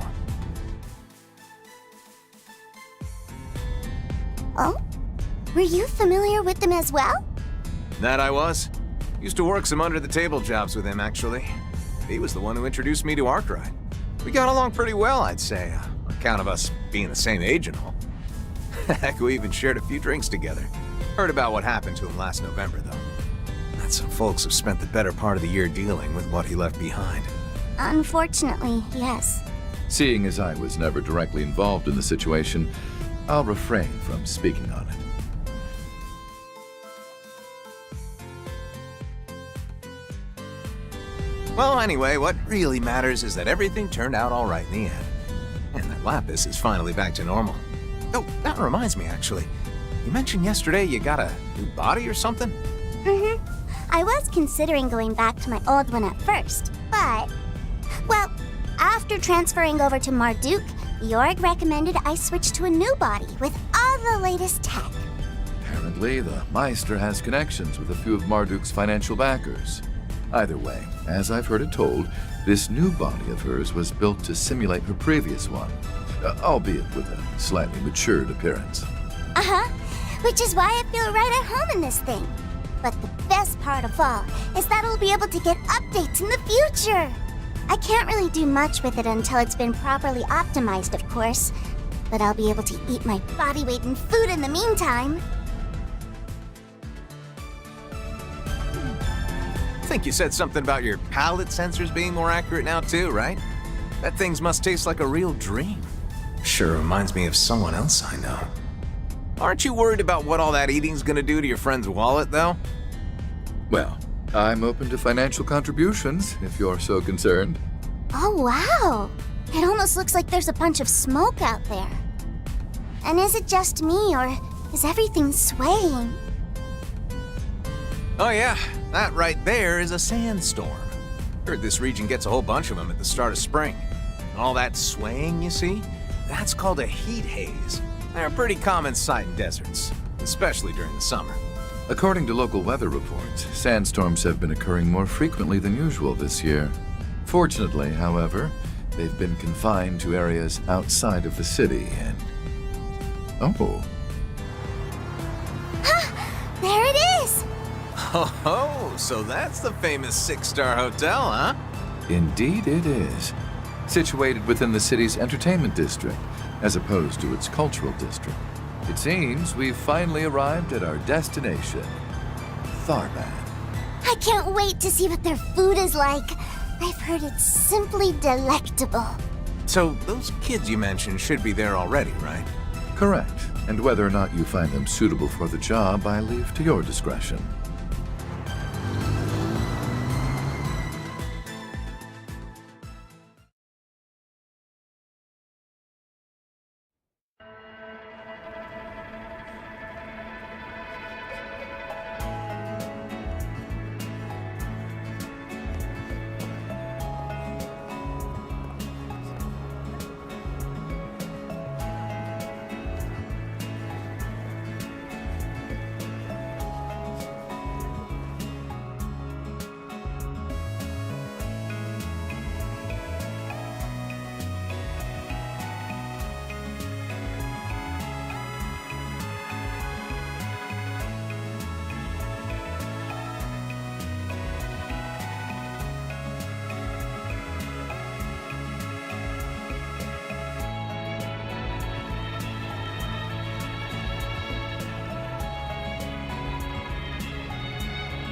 Oh? Were you familiar with them as well? That I was. Used to work some under-the-table jobs with him, actually. He was the one who introduced me to Arkwright. We got along pretty well, I'd say, on account of us being the same age and all. Heck, we even shared a few drinks together. Heard about what happened to him last November, though. That some folks have spent the better part of the year dealing with what he left behind. Unfortunately, yes. Seeing as I was never directly involved in the situation, I'll refrain from speaking on it. Well, anyway, what really matters is that everything turned out all right in the end. And that Lapis is finally back to normal. Oh, that reminds me, actually. You mentioned yesterday you got a new body or something? Mm-hmm. I was considering going back to my old one at first, but... Well, after transferring over to Marduk, Jorg recommended I switch to a new body with all the latest tech. Apparently, the Meister has connections with a few of Marduk's financial backers. Either way, as I've heard it told, this new body of hers was built to simulate her previous one, albeit with a slightly matured appearance. Uh-huh, which is why I feel right at home in this thing. But the best part of all is that I'll be able to get updates in the future. I can't really do much with it until it's been properly optimized, of course. But I'll be able to eat my body weight in food in the meantime. I think you said something about your palate sensors being more accurate now too, right? That thing must taste like a real dream. Sure reminds me of someone else I know. Aren't you worried about what all that eating's gonna do to your friend's wallet, though? Well, I'm open to financial contributions, if you're so concerned. Oh, wow! It almost looks like there's a bunch of smoke out there. And is it just me, or is everything swaying? Oh yeah, that right there is a sandstorm. Heard this region gets a whole bunch of them at the start of spring. And all that swaying, you see? That's called a heat haze. They're a pretty common sight in deserts, especially during the summer. According to local weather reports, sandstorms have been occurring more frequently than usual this year. Fortunately, however, they've been confined to areas outside of the city and... Oh. There it is! Oh, so that's the famous 6-star hotel, huh? Indeed it is. Situated within the city's entertainment district, as opposed to its cultural district. It seems we've finally arrived at our destination, Tharbad. I can't wait to see what their food is like. I've heard it's simply delectable. So those kids you mentioned should be there already, right? Correct. And whether or not you find them suitable for the job, I leave to your discretion.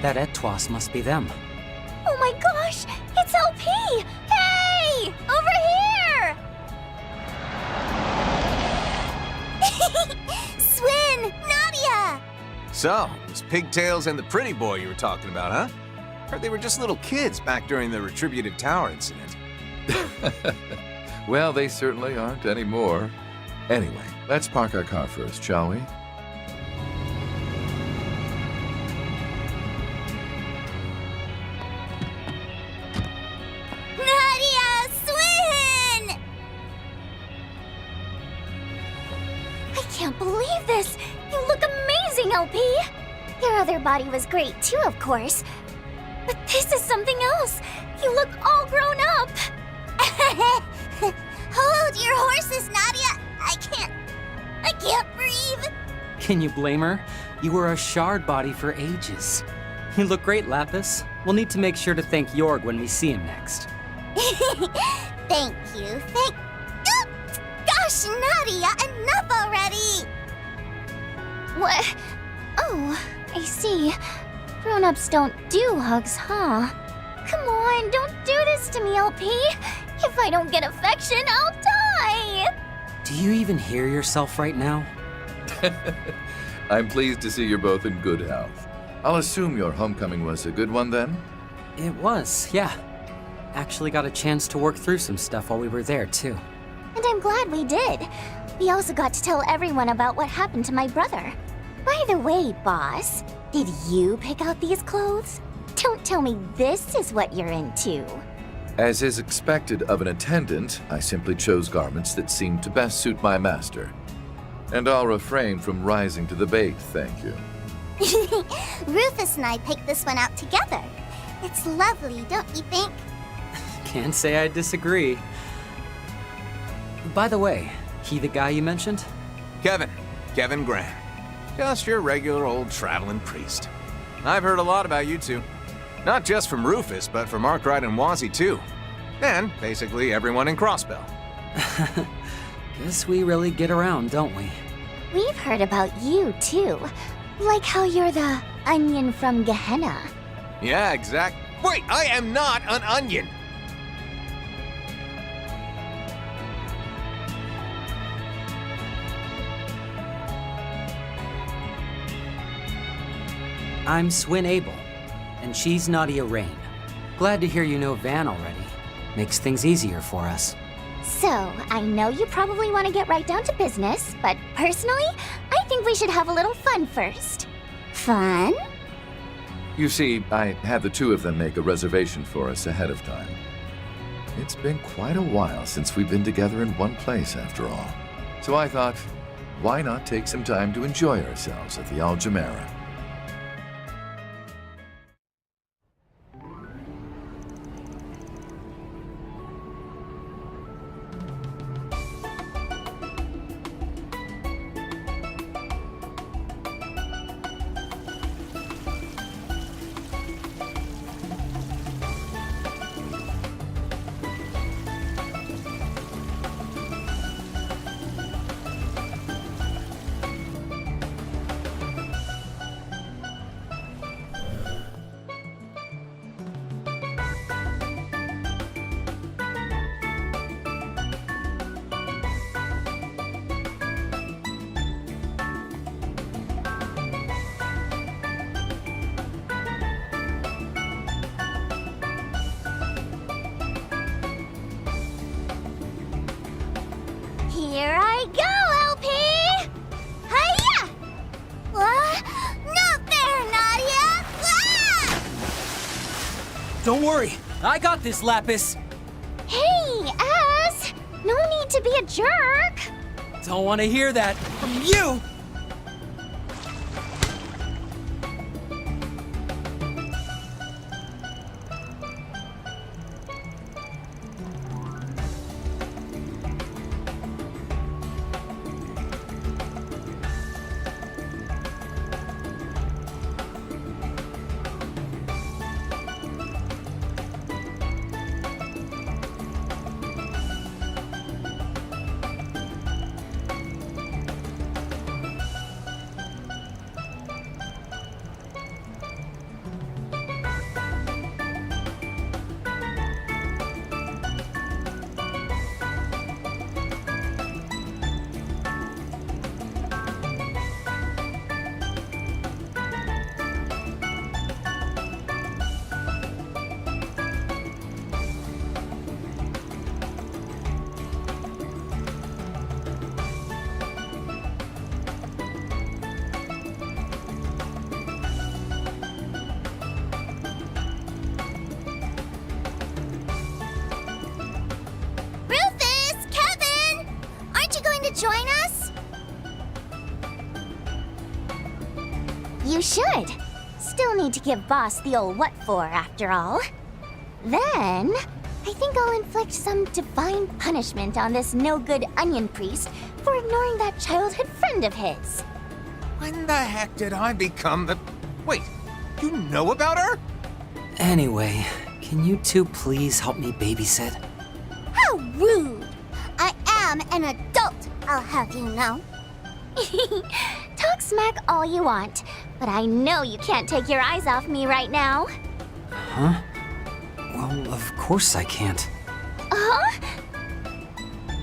That Etwas must be them. Oh my gosh! It's LP! Hey! Over here! So, it was Pigtails and the pretty boy you were talking about, huh? Heard they were just little kids back during the Retributive Tower incident. Well, they certainly aren't anymore. Anyway, let's park our car first, shall we? Nadia, Swin! I can't believe this! You look amazing, LP! Your other body was great too, of course. But this is something else! You look all grown up! Hold your horses, Nadia! I can't breathe! Can you blame her? You were a shard body for ages. You look great, Lapis. We'll need to make sure to thank Jorg when we see him next. Thank you, Gosh, Nadia, enough already! What? Oh, I see. Grown-ups don't do hugs, huh? Come on, don't do this to me, LP! If I don't get affection, I'll die! Do you even hear yourself right now? I'm pleased to see you're both in good health. I'll assume your homecoming was a good one then? It was, yeah. Actually got a chance to work through some stuff while we were there, too. And I'm glad we did. We also got to tell everyone about what happened to my brother. By the way, boss, did you pick out these clothes? Don't tell me this is what you're into. As is expected of an attendant, I simply chose garments that seemed to best suit my master. And I'll refrain from rising to the bait, thank you. Rufus and I picked this one out together. It's lovely, don't you think? Can't say I disagree. By the way, he the guy you mentioned? Kevin Graham. Just your regular old traveling priest. I've heard a lot about you two. Not just from Rufus, but from Arkwright and Wazzy too. And basically everyone in Crossbell. Guess we really get around, don't we? We've heard about you too. Like how you're the onion from Gehenna. Yeah, exact. Wait, I am not an onion! I'm Swin Abel, and she's Nadia Rain. Glad to hear you know Van already. Makes things easier for us. So, I know you probably want to get right down to business, but personally, I think we should have a little fun first. Fun? You see, I had the two of them make a reservation for us ahead of time. It's been quite a while since we've been together in one place, after all. So I thought, why not take some time to enjoy ourselves at the Al Jumeirah? Here I go, LP! Hiya! Not there, Nadia! Ah! Don't worry, I got this, Lapis. Hey, Ass! No need to be a jerk! Don't want to hear that from you! you should. Still need to give Boss the old what for, after all. Then, I think I'll inflict some divine punishment on this no-good onion priest for ignoring that childhood friend of his. When the heck did I become the... Wait, you know about her? Anyway, can you two please help me babysit? How rude! I am an adult, I'll have you know. Talk smack all you want, but I know you can't take your eyes off me right now. Huh? Well, of course I can't. Huh?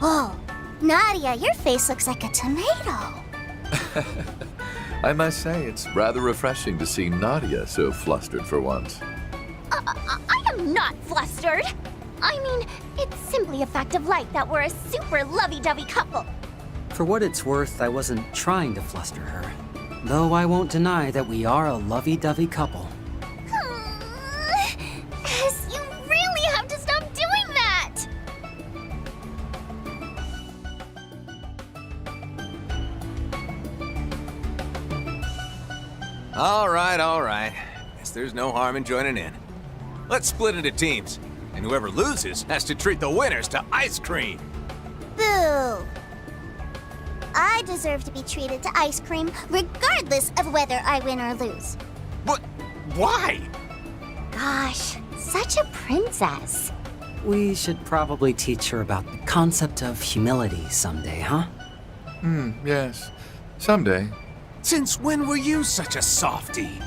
Oh, Nadia, your face looks like a tomato. I must say, it's rather refreshing to see Nadia so flustered for once. I am not flustered. I mean, it's simply a fact of life that we're a super lovey-dovey couple. For what it's worth, I wasn't trying to fluster her. Though I won't deny that we are a lovey-dovey couple. Yes, you really have to stop doing that! All right. Guess there's no harm in joining in. Let's split into teams, and whoever loses has to treat the winners to ice cream. Boo! I deserve to be treated to ice cream regardless of whether I win or lose. But why? Gosh, such a princess. We should probably teach her about the concept of humility someday, huh? Yes. Someday. Since when were you such a softie?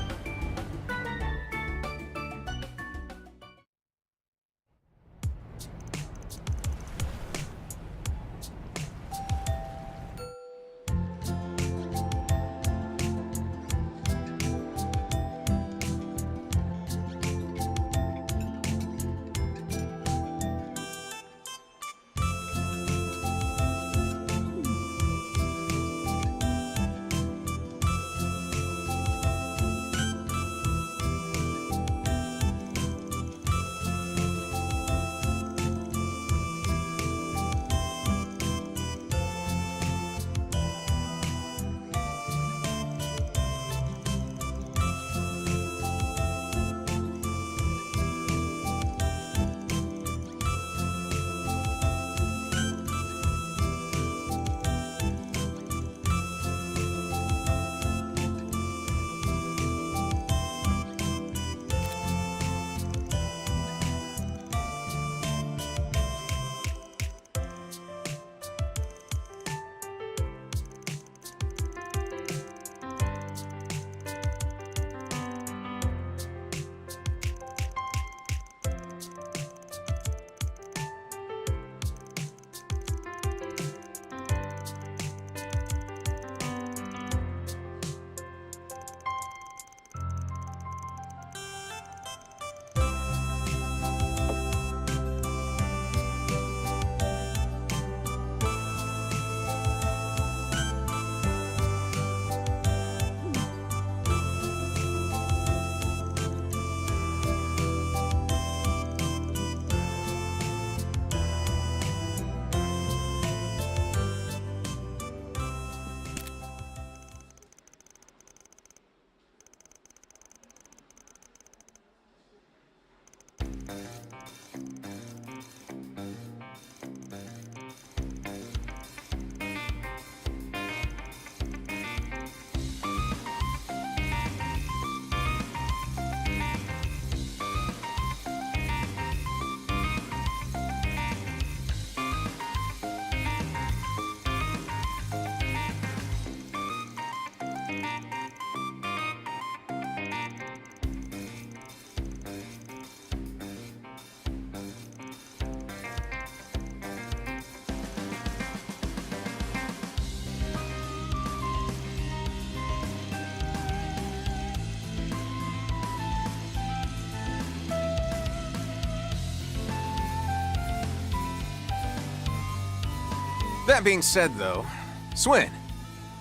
That being said, though, Swin,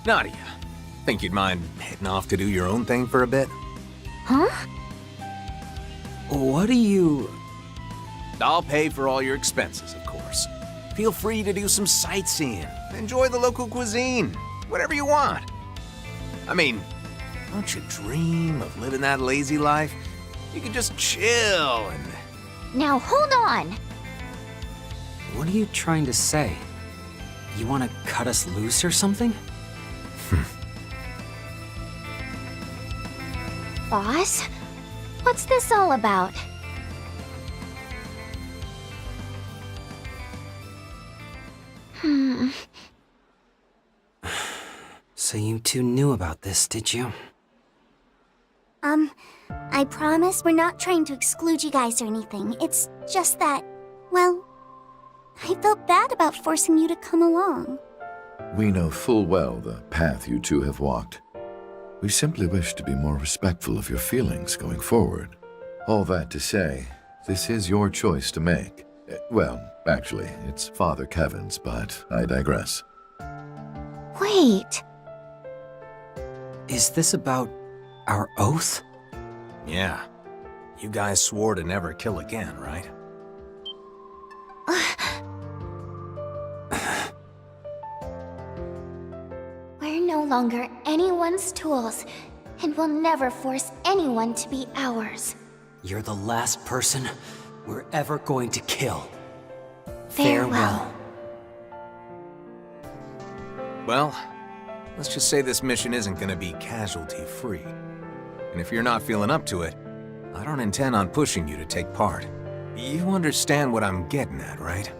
Nadia, think you'd mind heading off to do your own thing for a bit? Huh? What do you... I'll pay for all your expenses, of course. Feel free to do some sightseeing, enjoy the local cuisine, whatever you want. I mean, Don't you dream of living that lazy life? You could just chill and... Now hold on! What are you trying to say? You want to cut us loose or something? Boss? What's this all about? So you two knew about this, did you? I promise we're not trying to exclude you guys or anything. It's just that, well, I felt bad about forcing you to come along. We know full well the path you two have walked. We simply wish to be more respectful of your feelings going forward. All that to say, this is your choice to make. Well, actually, it's Father Kevin's, but I digress. Wait. Is this about our oath? Yeah. You guys swore to never kill again, right? We're no longer anyone's tools, and we'll never force anyone to be ours. You're the last person we're ever going to kill. Farewell. Well, let's just say this mission isn't gonna be casualty-free. And if you're not feeling up to it, I don't intend on pushing you to take part. You understand what I'm getting at, right?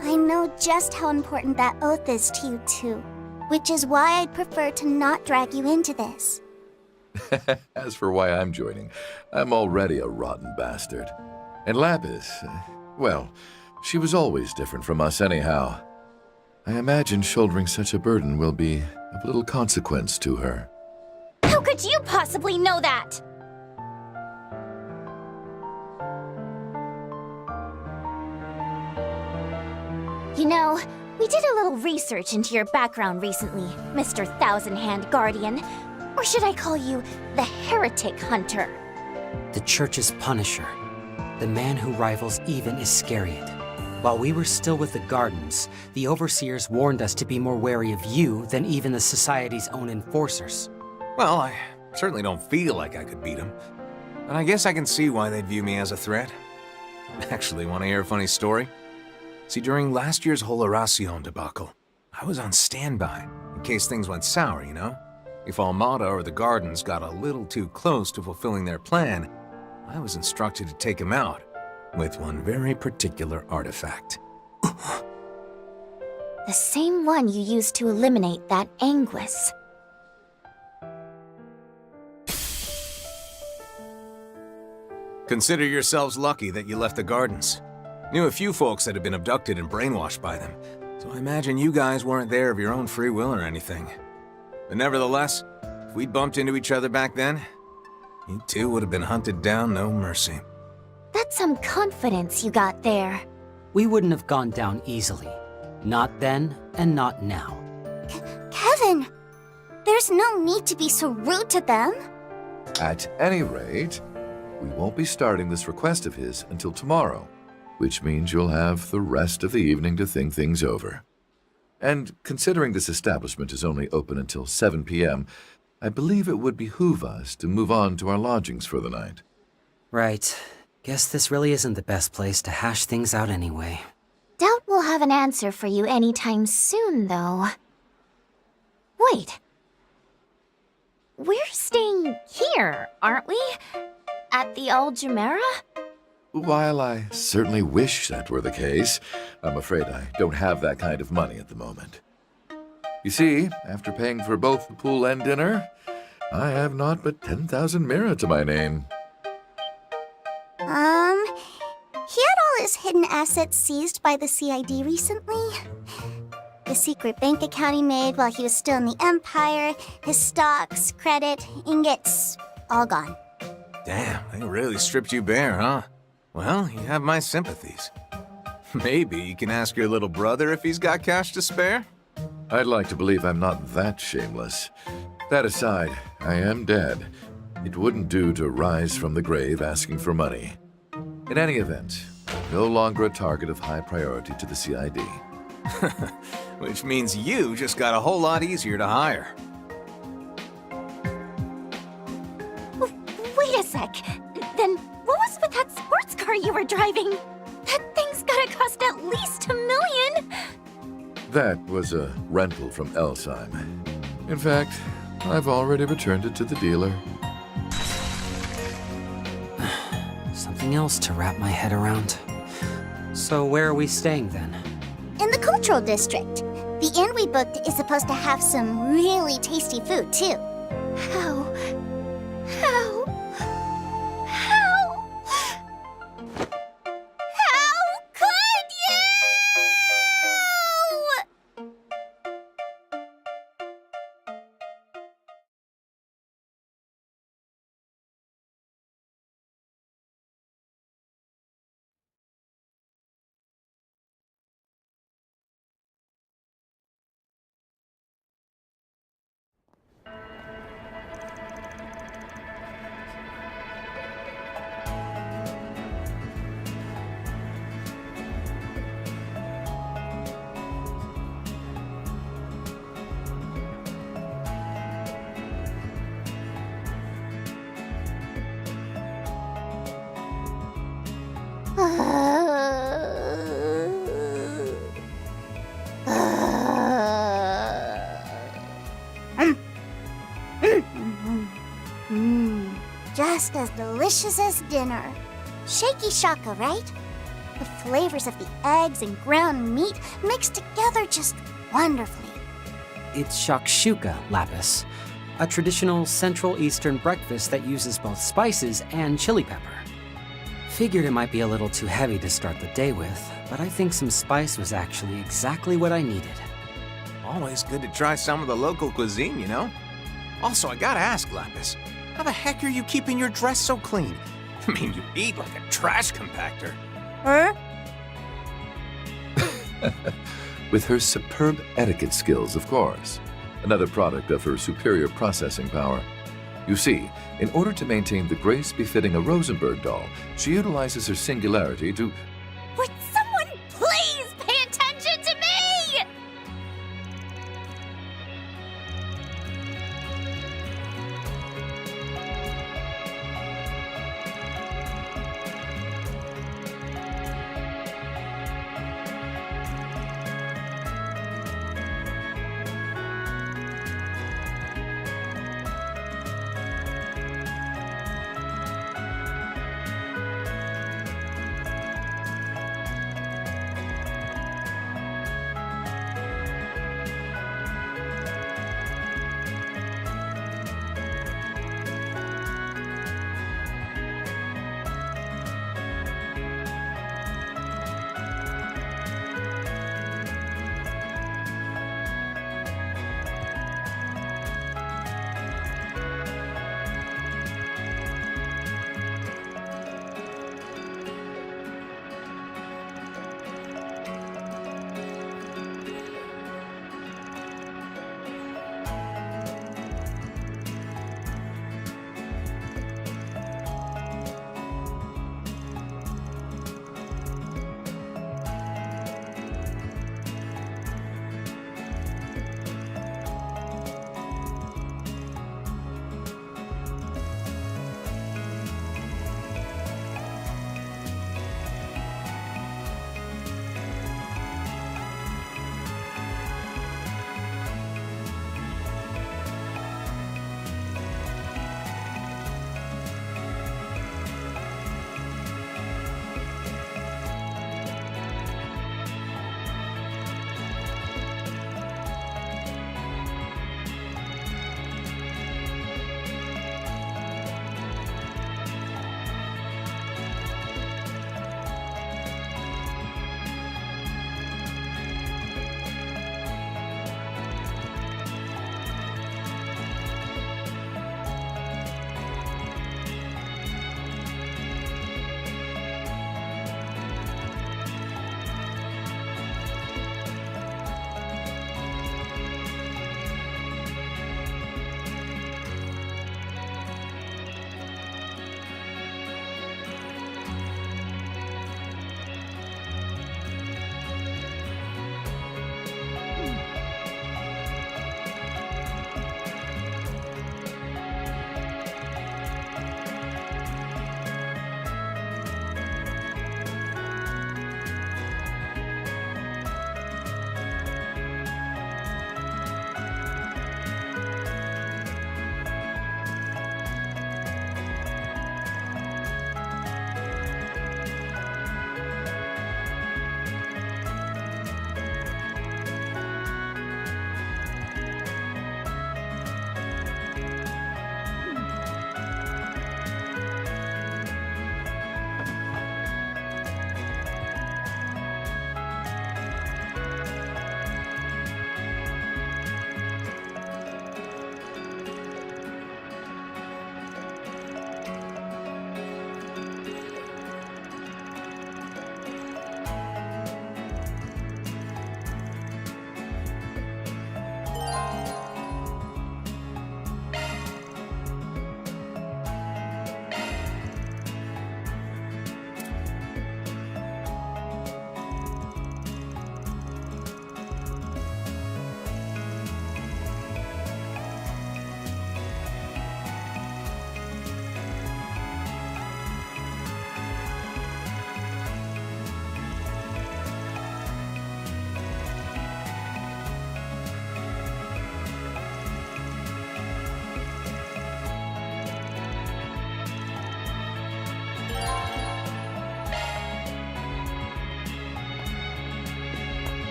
I know just how important that oath is to you too, which is why I'd prefer to not drag you into this. As for why I'm joining, I'm already a rotten bastard. And Lapis, well, she was always different from us anyhow. I imagine shouldering such a burden will be of little consequence to her. How could you possibly know that? You know, we did a little research into your background recently, Mr. Thousand Hand Guardian. Or should I call you the Heretic Hunter? The Church's Punisher. The man who rivals even Iscariot. While we were still with the Gardens, the Overseers warned us to be more wary of you than even the Society's own enforcers. Well, I certainly don't feel like I could beat him. But I guess I can see why they'd view me as a threat. Actually, want to hear a funny story? See, during last year's whole Horacion debacle, I was on standby, in case things went sour, you know? If Armada or the Gardens got a little too close to fulfilling their plan, I was instructed to take him out, with one very particular artifact. The same one you used to eliminate that Anguis. Consider yourselves lucky that you left the Gardens. Knew a few folks that had been abducted and brainwashed by them, so I imagine you guys weren't there of your own free will or anything. But nevertheless, if we'd bumped into each other back then, you two would have been hunted down no mercy. That's some confidence you got there. We wouldn't have gone down easily. Not then, and not now. Kevin! There's no need to be so rude to them. At any rate, we won't be starting this request of his until tomorrow, which means you'll have the rest of the evening to think things over. And considering this establishment is only open until 7 p.m., I believe it would behoove us to move on to our lodgings for the night. Right. Guess this really isn't the best place to hash things out anyway. Doubt we'll have an answer for you anytime soon, though. Wait. We're staying here, aren't we? At the Al Jumeirah? While I certainly wish that were the case, I'm afraid I don't have that kind of money at the moment. You see, after paying for both the pool and dinner, I have not but 10,000 mira to my name. He had all his hidden assets seized by the CID recently. The secret bank account he made while he was still in the Empire, his stocks, credit, ingots, all gone. Damn, they really stripped you bare, huh? Well, you have my sympathies. Maybe you can ask your little brother if he's got cash to spare? I'd like to believe I'm not that shameless. That aside, I am dead. It wouldn't do to rise from the grave asking for money. In any event, no longer a target of high priority to the CID. Which means you just got a whole lot easier to hire. Then what was with that sports car you were driving? That thing's gotta cost at least $1 million. That was a rental from Elsheim. In fact, I've already returned it to the dealer. Something else to wrap my head around. So where are we staying then? In the cultural district. The inn we booked is supposed to have some really tasty food, too. How could you? Just as delicious as dinner. Shaky shaka, right? The flavors of the eggs and ground meat mixed together just wonderfully. It's shakshuka, Lapis. A traditional Central Eastern breakfast that uses both spices and chili pepper. Figured it might be a little too heavy to start the day with, but I think some spice was actually exactly what I needed. Always good to try some of the local cuisine, you know? Also, I gotta ask, Lapis, how the heck are you keeping your dress so clean? I mean, you eat like a trash compactor. Huh? With her superb etiquette skills, of course. Another product of her superior processing power. You see, in order to maintain the grace befitting a Rosenberg doll, she utilizes her singularity to... Would someone please pay attention to me?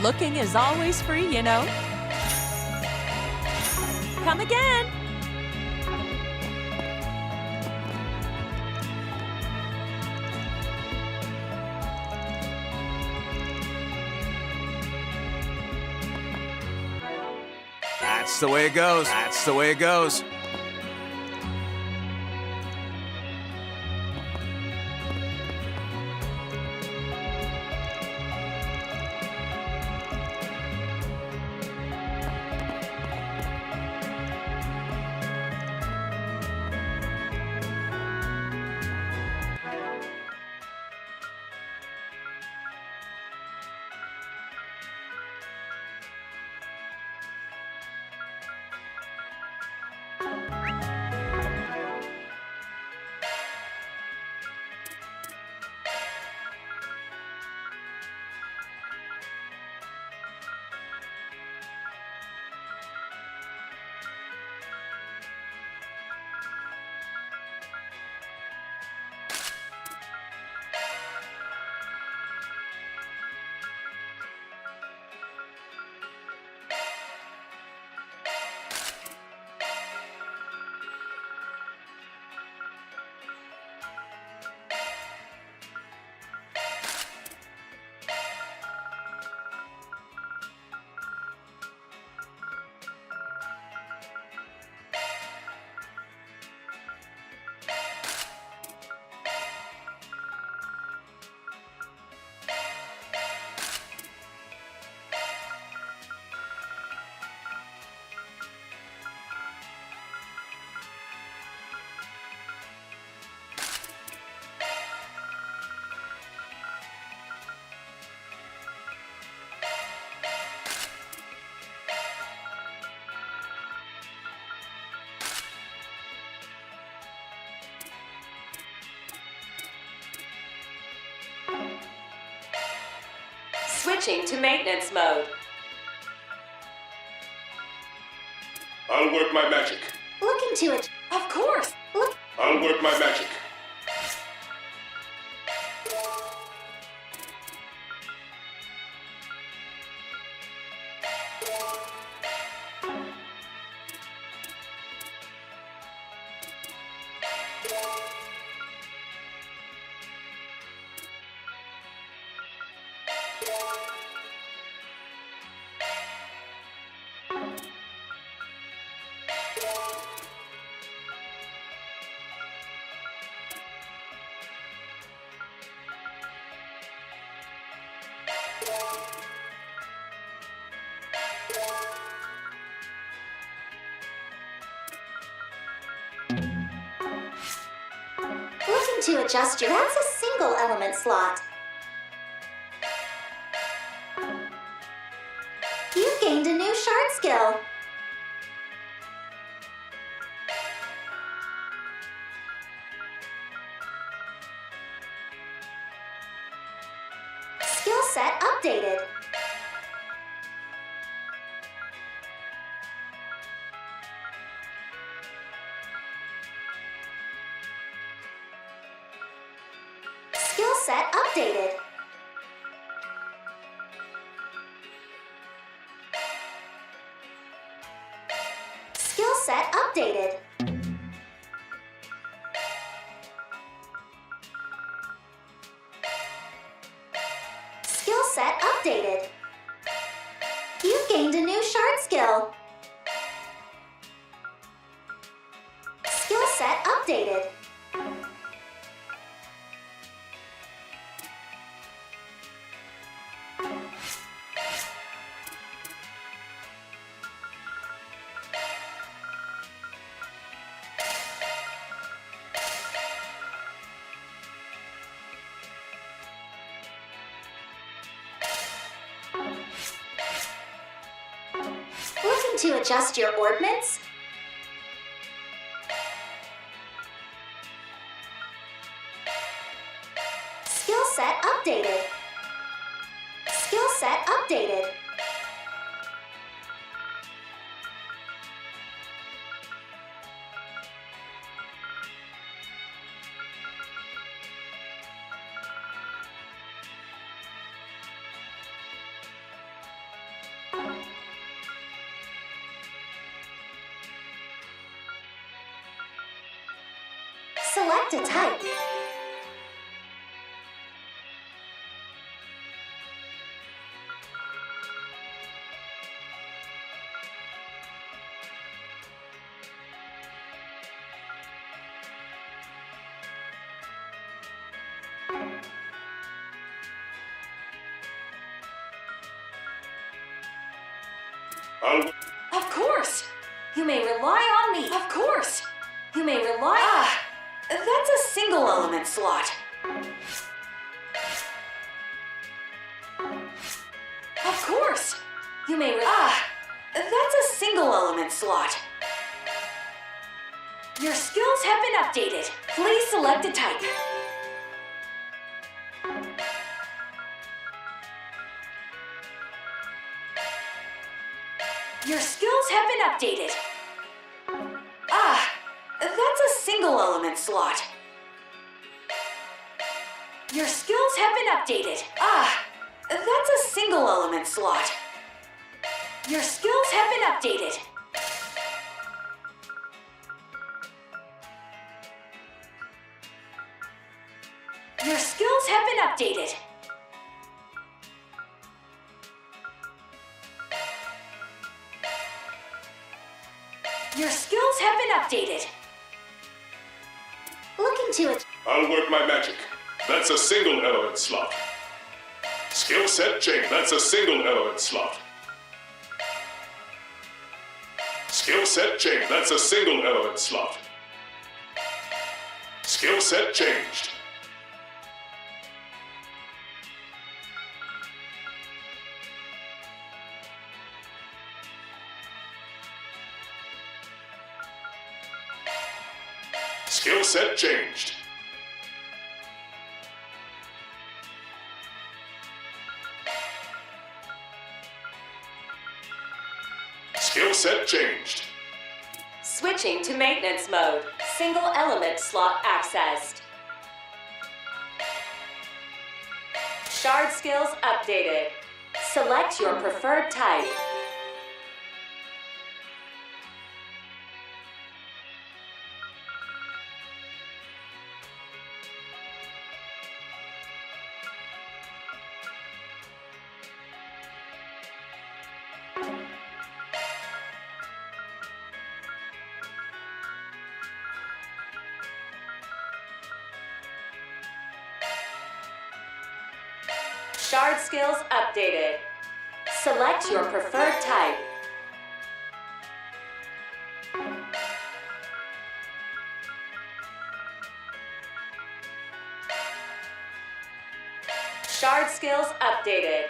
Looking is always free, you know. Come again. That's the way it goes. That's the way it goes. Switching to maintenance mode. I'll work my magic. Look into it. Of course. Look. I'll work my magic. Looking to adjust your... That's a single element slot. You've gained a new shard skill. Skill set updated. Skill set updated. Skill set updated. Skill set updated. You've gained a new shard skill. Skill set updated. Looking to adjust your ordnance? Skill set updated. Skill set updated. select a type. Of course! You may rely on me. Of course! You may rely. That's a single element slot. Of course! You may that's a single element slot. Your skills have been updated. Please select a type. Your skills have been updated. That's a single element slot. Your skills have been updated. That's a single element slot. Your skills have been updated. Your skills have been updated. Your skills have been updated. Look into it. I'll work my magic. That's a single element slot. Skill set change. That's a single element slot. Skill set change. That's a single element slot. Skill set changed. Skill set changed. Skill set changed. Switching to maintenance mode. Single element slot accessed. Shard skills updated. Select your preferred type. Shard skills updated. Select your preferred type. Shard skills updated.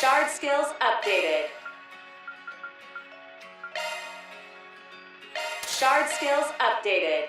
Shard skills updated. Shard skills updated.